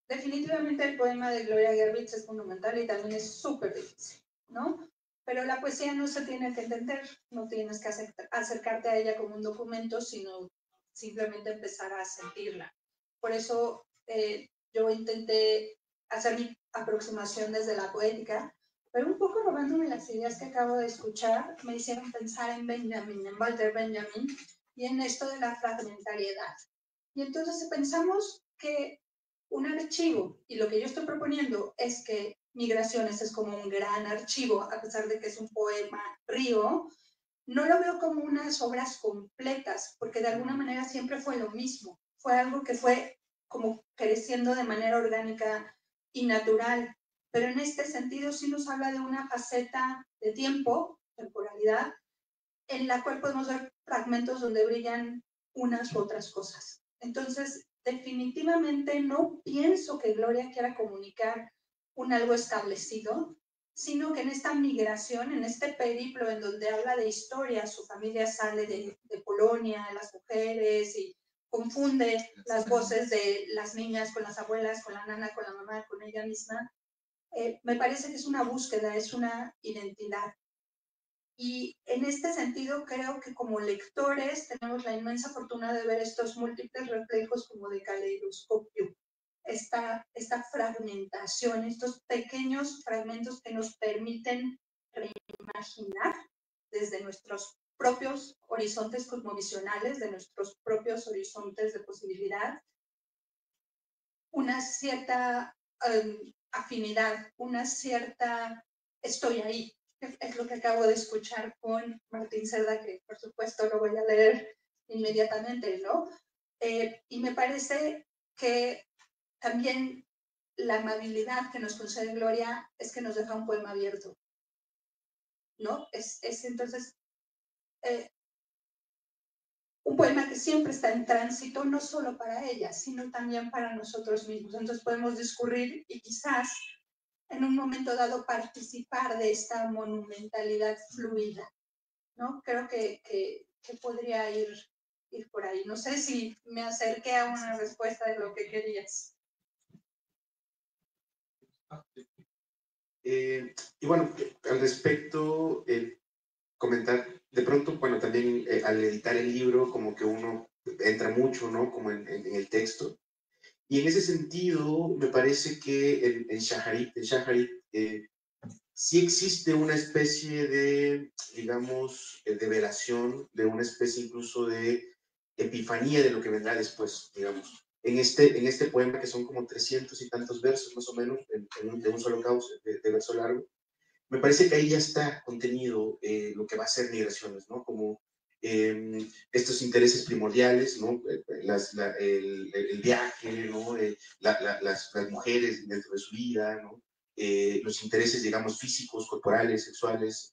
Definitivamente el poema de Gloria Gervitz es fundamental y también es súper difícil, ¿no? Pero la poesía no se tiene que entender, no tienes que acercarte a ella como un documento, sino simplemente empezar a sentirla. Por eso yo intenté hacer mi aproximación desde la poética, pero un poco robándome las ideas que acabo de escuchar, me hicieron pensar en Benjamin, en Walter Benjamin, y en esto de la fragmentariedad. Y entonces pensamos que un archivo, y lo que yo estoy proponiendo es que Migraciones es como un gran archivo, a pesar de que es un poema río, no lo veo como unas obras completas, porque de alguna manera siempre fue lo mismo. Fue algo que fue como creciendo de manera orgánica y natural. Pero en este sentido sí nos habla de una faceta de tiempo, temporalidad, en la cual podemos ver fragmentos donde brillan unas u otras cosas. Entonces, definitivamente no pienso que Gloria quiera comunicar un algo establecido, sino que en esta migración, en este periplo en donde habla de historia, su familia sale de Polonia, las mujeres, y confunde las voces de las niñas con las abuelas, con la nana, con la mamá, con ella misma, me parece que es una búsqueda, es una identidad. Y en este sentido creo que como lectores tenemos la inmensa fortuna de ver estos múltiples reflejos como de caleidoscopio, esta fragmentación, estos pequeños fragmentos que nos permiten reimaginar desde nuestros propios horizontes cosmovisionales, de nuestros propios horizontes de posibilidad, una cierta afinidad, una cierta estoy ahí. Es lo que acabo de escuchar con Martín Cerda, que por supuesto lo voy a leer inmediatamente, ¿no? Y me parece que también la amabilidad que nos concede Gloria es que nos deja un poema abierto, ¿no? Es entonces un poema que siempre está en tránsito, no solo para ella, sino también para nosotros mismos. Entonces podemos discurrir y quizás en un momento dado participar de esta monumentalidad fluida, ¿no? Creo que podría ir por ahí. No sé si me acerqué a una respuesta de lo que querías. Y bueno, al respecto, comentar, de pronto, bueno, también al editar el libro, como que uno entra mucho, ¿no? Como en el texto. Y en ese sentido, me parece que en Shaharit sí existe una especie de, digamos, de velación, de una especie incluso de epifanía de lo que vendrá después, digamos. En este poema, que son como 300 y tantos versos, más o menos, de un solo cauce, de verso largo, me parece que ahí ya está contenido lo que va a ser Migraciones, ¿no? Como estos intereses primordiales, ¿no? El viaje, ¿no? Las mujeres dentro de su vida, ¿no? Los intereses, digamos, físicos, corporales, sexuales.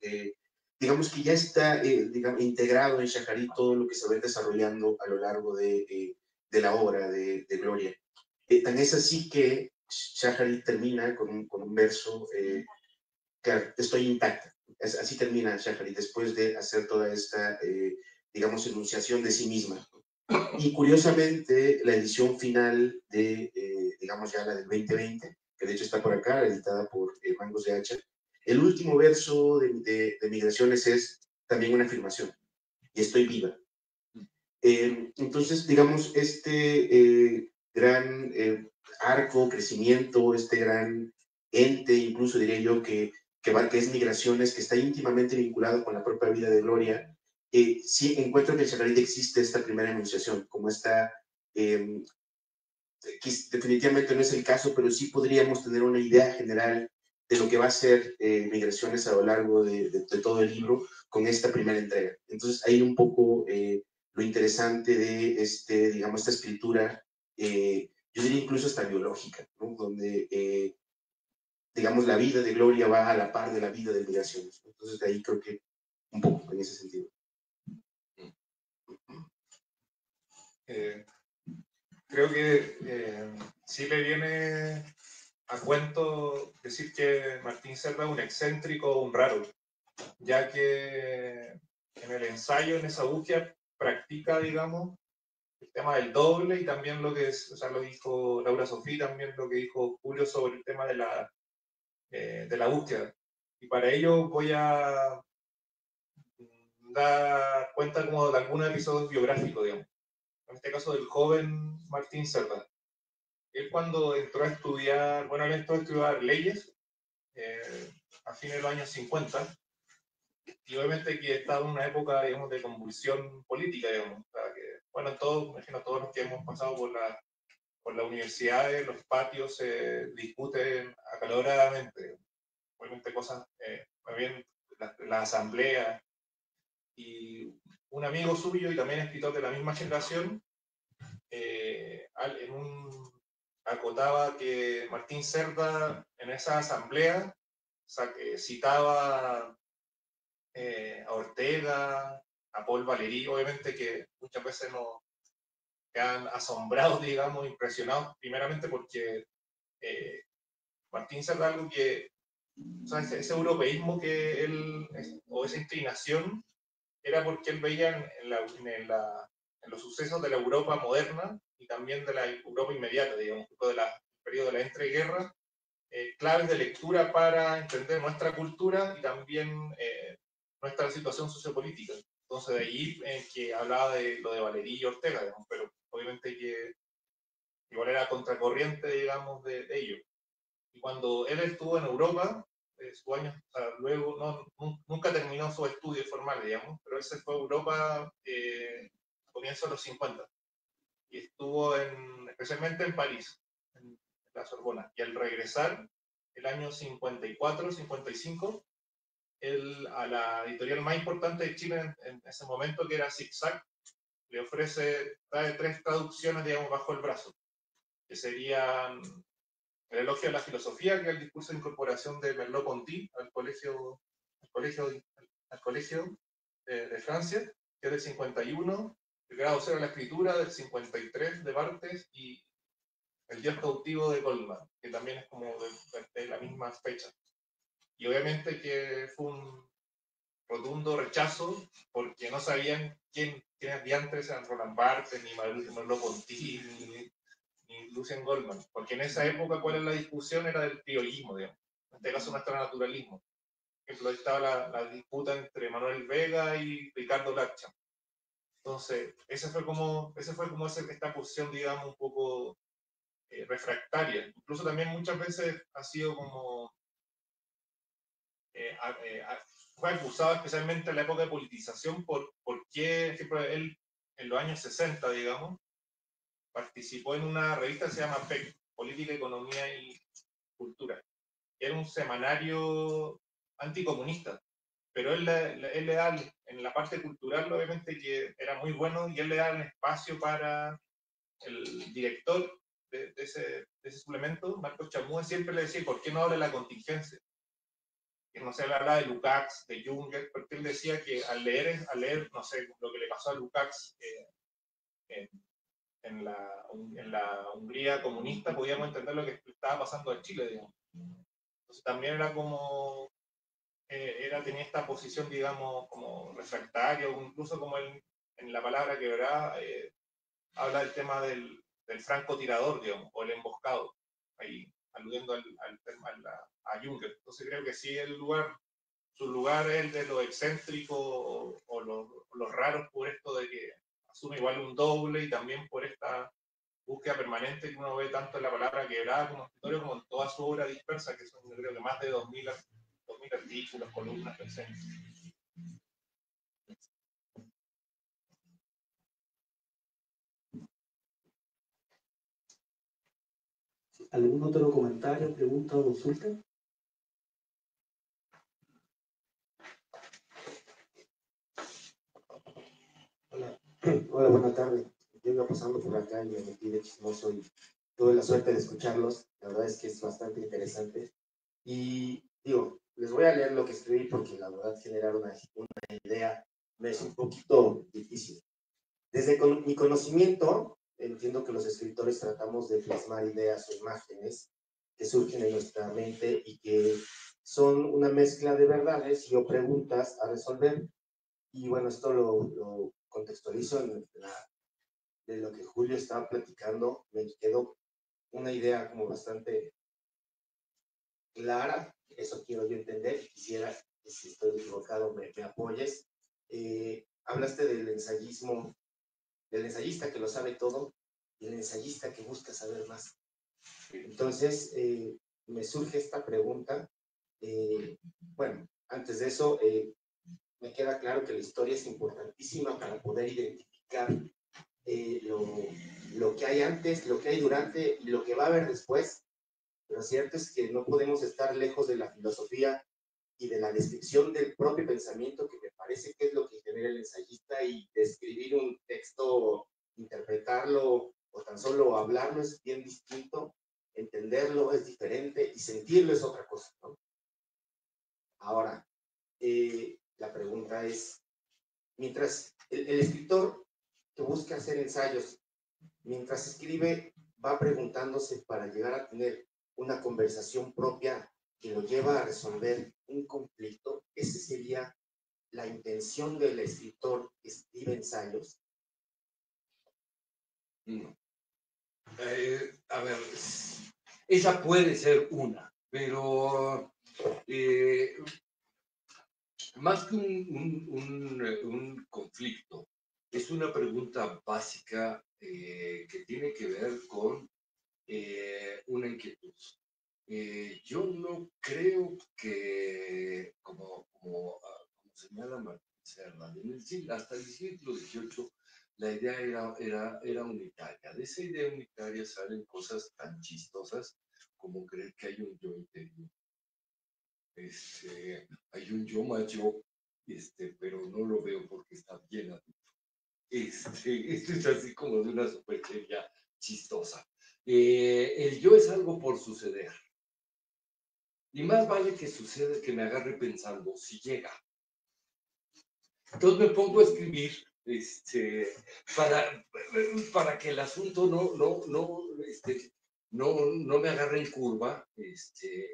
Digamos que ya está digamos, integrado en Shaharit todo lo que se va desarrollando a lo largo de la obra de Gloria. Tan es así que Shaharit termina con un verso claro, estoy intacta. Así termina Shaharit después de hacer toda esta, digamos, enunciación de sí misma. Y curiosamente, la edición final de, digamos, ya la del 2020, que de hecho está por acá, editada por Mangos de Hacha, el último verso de Migraciones es también una afirmación, y estoy viva. Entonces, digamos, este gran arco, crecimiento, este gran ente, incluso diría yo, que es Migraciones, que está íntimamente vinculado con la propia vida de Gloria, sí encuentro que en Shaharit existe esta primera enunciación, como esta, que definitivamente no es el caso, pero sí podríamos tener una idea general de lo que va a ser Migraciones a lo largo de todo el libro con esta primera entrega. Entonces, ahí un poco lo interesante de digamos, esta escritura, yo diría incluso hasta biológica, ¿no? Donde digamos, la vida de Gloria va a la par de la vida de Migraciones. Entonces, de ahí creo que un poco en ese sentido. Creo que sí le viene a cuento decir que Martín Serra es un excéntrico o un raro, ya que en el ensayo, en esa búsqueda, practica, digamos, el tema del doble y también lo que es, o sea, lo dijo Laura Sofía, también lo que dijo Julio sobre el tema de la búsqueda. Y para ello voy a dar cuenta como de algunos episodios biográficos, digamos. En este caso del joven Martín Serra. Él cuando entró a estudiar, bueno, él entró a estudiar leyes a fines de los años 50, y obviamente que estaba en una época, digamos, de convulsión política, digamos. O sea, que, bueno, todos, imagino, todos los que hemos pasado por las universidades, los patios se discuten acaloradamente, obviamente cosas, más bien la asamblea, y un amigo suyo y también escritor de la misma generación, acotaba que Martín Cerda en esa asamblea citaba a Ortega, a Paul Valéry, obviamente que muchas veces nos quedan asombrados, digamos, impresionados, primeramente porque Martín Cerda, algo que, o sea, ese europeísmo que él, o esa inclinación, era porque él veía en los sucesos de la Europa moderna y también de la Europa inmediata, digamos, del periodo de la entreguerra, claves de lectura para entender nuestra cultura y también nuestra situación sociopolítica. Entonces, de ahí que hablaba de lo de Valéry y Ortega, digamos, pero obviamente que igual era contracorriente, digamos, de ello. Y cuando él estuvo en Europa, su año, o sea, luego nunca terminó sus estudios formales, digamos, pero él se fue a Europa a comienzos de los 50 y estuvo especialmente en París, en la Sorbona. Y al regresar, el año 54, 55, él, a la editorial más importante de Chile en ese momento, que era Zigzag, le trae 3 traducciones, digamos, bajo el brazo, que serían el elogio a la filosofía, que es el discurso de incorporación de Merleau-Ponty al colegio de Francia, que es del 51, el grado cero de la escritura del 53 de Barthes, y el Dios cautivo de Goldman, que también es como de la misma fecha. Y obviamente que fue un rotundo rechazo, porque no sabían quiénes diantres eran Roland Barthes, ni Merleau-Ponty, ni Lucien Goldman, porque en esa época, ¿cuál es la discusión? Era del criolismo, digamos, en este caso nuestro naturalismo. Por ejemplo, ahí estaba la disputa entre Manuel Vega y Ricardo Lacha. Entonces, esa fue como esta posición, digamos, un poco refractaria. Incluso también muchas veces ha sido como fue acusado especialmente en la época de politización por qué, por ejemplo, él en los años 60, digamos, participó en una revista que se llama PEC, Política, Economía y Cultura, que era un semanario anticomunista, pero él le da, en la parte cultural, obviamente, que era muy bueno, y él le da un espacio para el director de ese suplemento, Marcos Chamúa, siempre le decía, ¿por qué no habla de la contingencia? Que no se habla de Lukács, de Junger, porque él decía que al leer, no sé, lo que le pasó a Lukács en la Hungría comunista, podíamos entender lo que estaba pasando en Chile, digamos. Entonces también era como, tenía esta posición, digamos, como refractaria, o incluso como en la palabra quebrada, habla del tema del francotirador, digamos, o el emboscado, ahí aludiendo al tema a Junger. Entonces creo que sí su lugar es el de lo excéntrico o los raros, por esto de que asume igual un doble, y también por esta búsqueda permanente que uno ve tanto en la palabra quebrada como escritorio, como en toda su obra dispersa, que son, yo creo que más de 2000 artículos, columnas, etc. ¿Algún otro comentario, pregunta o consulta? Hola, hola, buenas tardes. Yo iba pasando por acá y me metí de chismoso y tuve la suerte de escucharlos. La verdad es que es bastante interesante. Y digo, les voy a leer lo que escribí porque la verdad generar una idea me es un poquito difícil. Desde mi conocimiento, entiendo que los escritores tratamos de plasmar ideas o imágenes que surgen en nuestra mente y que son una mezcla de verdades y o preguntas a resolver. Y bueno, esto lo contextualizo de lo que Julio estaba platicando. Me quedó una idea como bastante clara, eso quiero yo entender. Quisiera que, si estoy equivocado, me apoyes. Hablaste del ensayismo, del ensayista que lo sabe todo y el ensayista que busca saber más. Entonces, me surge esta pregunta. Bueno, antes de eso, me queda claro que la historia es importantísima para poder identificar lo que hay antes, lo que hay durante y lo que va a haber después. Pero lo cierto es que no podemos estar lejos de la filosofía y de la descripción del propio pensamiento, que me parece que es lo que genera el ensayista, y describir un texto, interpretarlo o tan solo hablarlo es bien distinto, entenderlo es diferente y sentirlo es otra cosa, ¿no? Ahora, la pregunta es, mientras el escritor que busca hacer ensayos, mientras escribe, va preguntándose para llegar a tener una conversación propia que lo lleva a resolver un conflicto. Esa sería la intención del escritor que escribe ensayos. No. A ver, esa puede ser una, pero más que un conflicto, es una pregunta básica que tiene que ver con una inquietud. Yo no creo que, como señala Martín Serra, hasta el siglo XVIII la idea era unitaria. De esa idea unitaria salen cosas tan chistosas como creer que hay un yo interior. Hay un yo mayor, pero no lo veo porque está bien adentro. Esto es así como de una superchería chistosa. El yo es algo por suceder. Y más vale que suceda, que me agarre pensando, si llega. Entonces me pongo a escribir para que el asunto no me agarre en curva,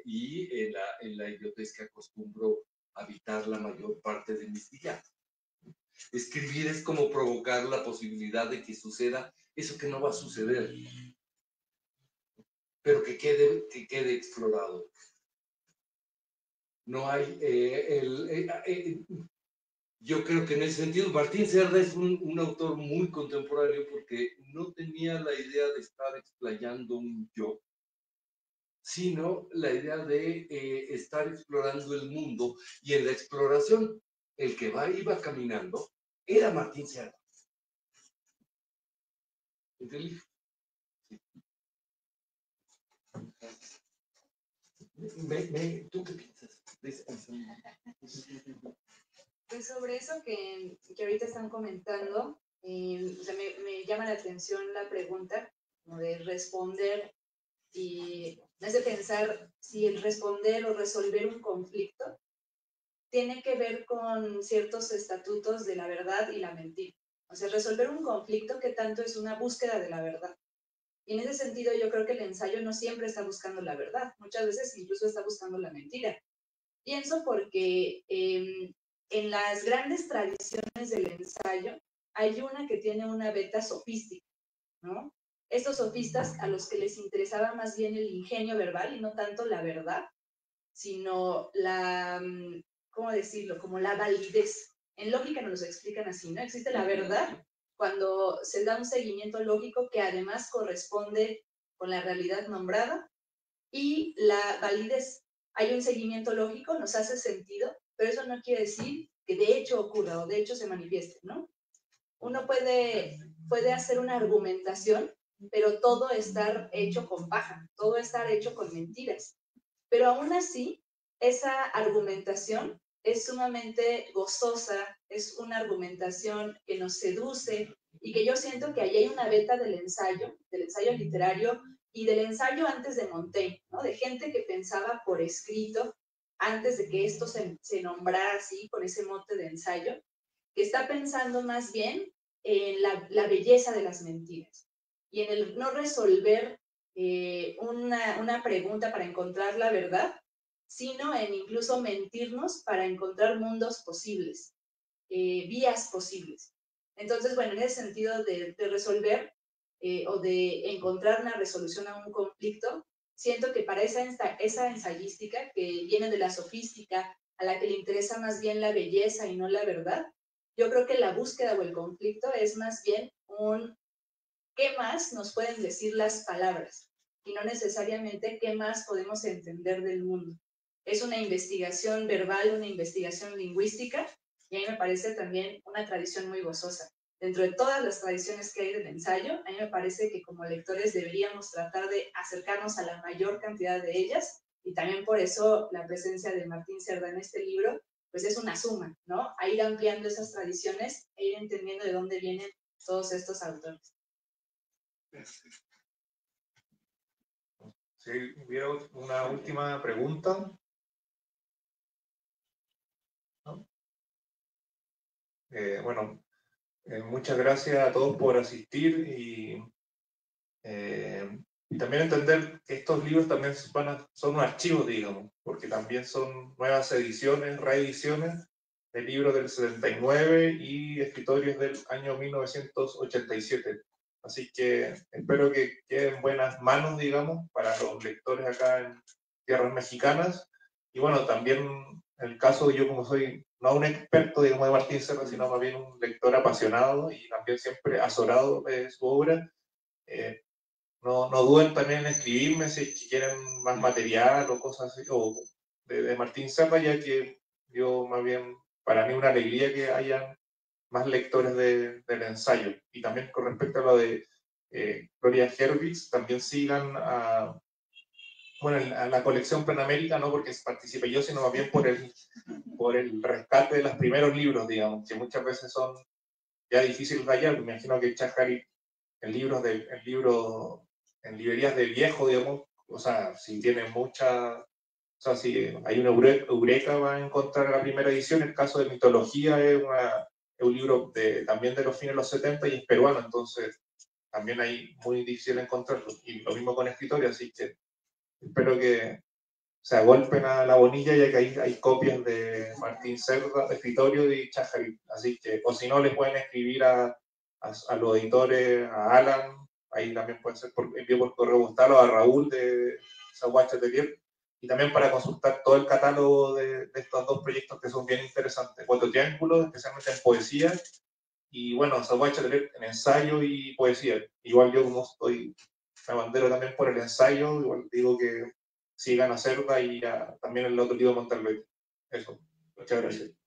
y en la idiotez que acostumbro habitar la mayor parte de mis días. Escribir es como provocar la posibilidad de que suceda eso que no va a suceder, pero que quede explorado. No hay, yo creo que en ese sentido Martín Cerda es un autor muy contemporáneo porque no tenía la idea de estar explayando un yo, sino la idea de estar explorando el mundo, y en la exploración el que iba caminando era Martín Cerda. ¿Entendí? ¿Tú qué piensas de eso? Pues sobre eso que ahorita están comentando, o sea, me llama la atención la pregunta, como de responder, y me hace pensar si el responder o resolver un conflicto tiene que ver con ciertos estatutos de la verdad y la mentira. O sea, resolver un conflicto, ¿qué tanto es una búsqueda de la verdad? Y en ese sentido yo creo que el ensayo no siempre está buscando la verdad, muchas veces incluso está buscando la mentira. Pienso porque en las grandes tradiciones del ensayo hay una que tiene una beta sofística, ¿no? Estos sofistas a los que les interesaba más bien el ingenio verbal y no tanto la verdad, sino la, ¿cómo decirlo? Como la validez. En lógica nos lo explican así, ¿no? Existe la verdad cuando se da un seguimiento lógico que además corresponde con la realidad nombrada, y la validez. Hay un seguimiento lógico, nos hace sentido, pero eso no quiere decir que de hecho ocurra o de hecho se manifieste, ¿no? Uno puede hacer una argumentación, pero todo estar hecho con paja, todo estar hecho con mentiras. Pero aún así, esa argumentación es sumamente gozosa, es una argumentación que nos seduce, y que yo siento que ahí hay una beta del ensayo literario y del ensayo antes de Montaigne, ¿no? De gente que pensaba por escrito antes de que esto se nombrara así, con ese mote de ensayo, que está pensando más bien en la belleza de las mentiras y en el no resolver una pregunta para encontrar la verdad, sino en incluso mentirnos para encontrar mundos posibles, vías posibles. Entonces, bueno, en ese sentido de resolver o de encontrar una resolución a un conflicto, siento que para esa ensayística que viene de la sofística, a la que le interesa más bien la belleza y no la verdad, yo creo que la búsqueda o el conflicto es más bien un ¿qué más nos pueden decir las palabras? Y no necesariamente qué más podemos entender del mundo. Es una investigación verbal, una investigación lingüística, y a mí me parece también una tradición muy gozosa. Dentro de todas las tradiciones que hay del ensayo, a mí me parece que como lectores deberíamos tratar de acercarnos a la mayor cantidad de ellas, y también por eso la presencia de Martín Cerda en este libro, pues es una suma, ¿no? A ir ampliando esas tradiciones e ir entendiendo de dónde vienen todos estos autores. Si hubiera una última pregunta. ¿No? Bueno, muchas gracias a todos por asistir y también entender que estos libros también son un archivo, digamos, porque también son nuevas ediciones, reediciones de libros del 79 y escritorios del año 1987. Así que espero que queden en buenas manos, digamos, para los lectores acá en tierras mexicanas. Y bueno, también en el caso de yo, como soy no un experto, digamos, de Martín Cerda, sino más bien un lector apasionado y también siempre azorado de su obra, no duden también en escribirme si quieren más material o cosas así, o de Martín Cerda, ya que yo más bien, para mí una alegría que hayan más lectores del ensayo. Y también con respecto a lo de Gloria Herwitz, también sigan a la colección Panamérica, no porque participe yo, sino más bien por el rescate de los primeros libros, digamos, que muchas veces son ya difíciles de hallar. Me imagino que Chajari, el libro en librerías de viejo, digamos, o sea, si tienen mucha, o sea, si hay una Eureka va a encontrar la primera edición. El caso de Mitología es un libro también de los fines de los 70 y es peruano, entonces también hay muy difícil encontrarlo. Y lo mismo con escritorio, así que espero que se agolpen a la Bonilla, ya que hay copias de Martín Cerda, de escritorio y Chajarit. Así que, o si no, les pueden escribir a los editores, a Alan, ahí también puede ser envío por correo postal, o a Raúl de Saguache Atelier, y también para consultar todo el catálogo de estos dos proyectos que son bien interesantes. Cuatro Triángulos, especialmente en poesía, y bueno, Saguache Atelier en ensayo y poesía. Igual yo, como estoy, me bandero también por el ensayo, igual digo que sigan a Cerda y también el otro libro Montalbán. Eso, muchas gracias.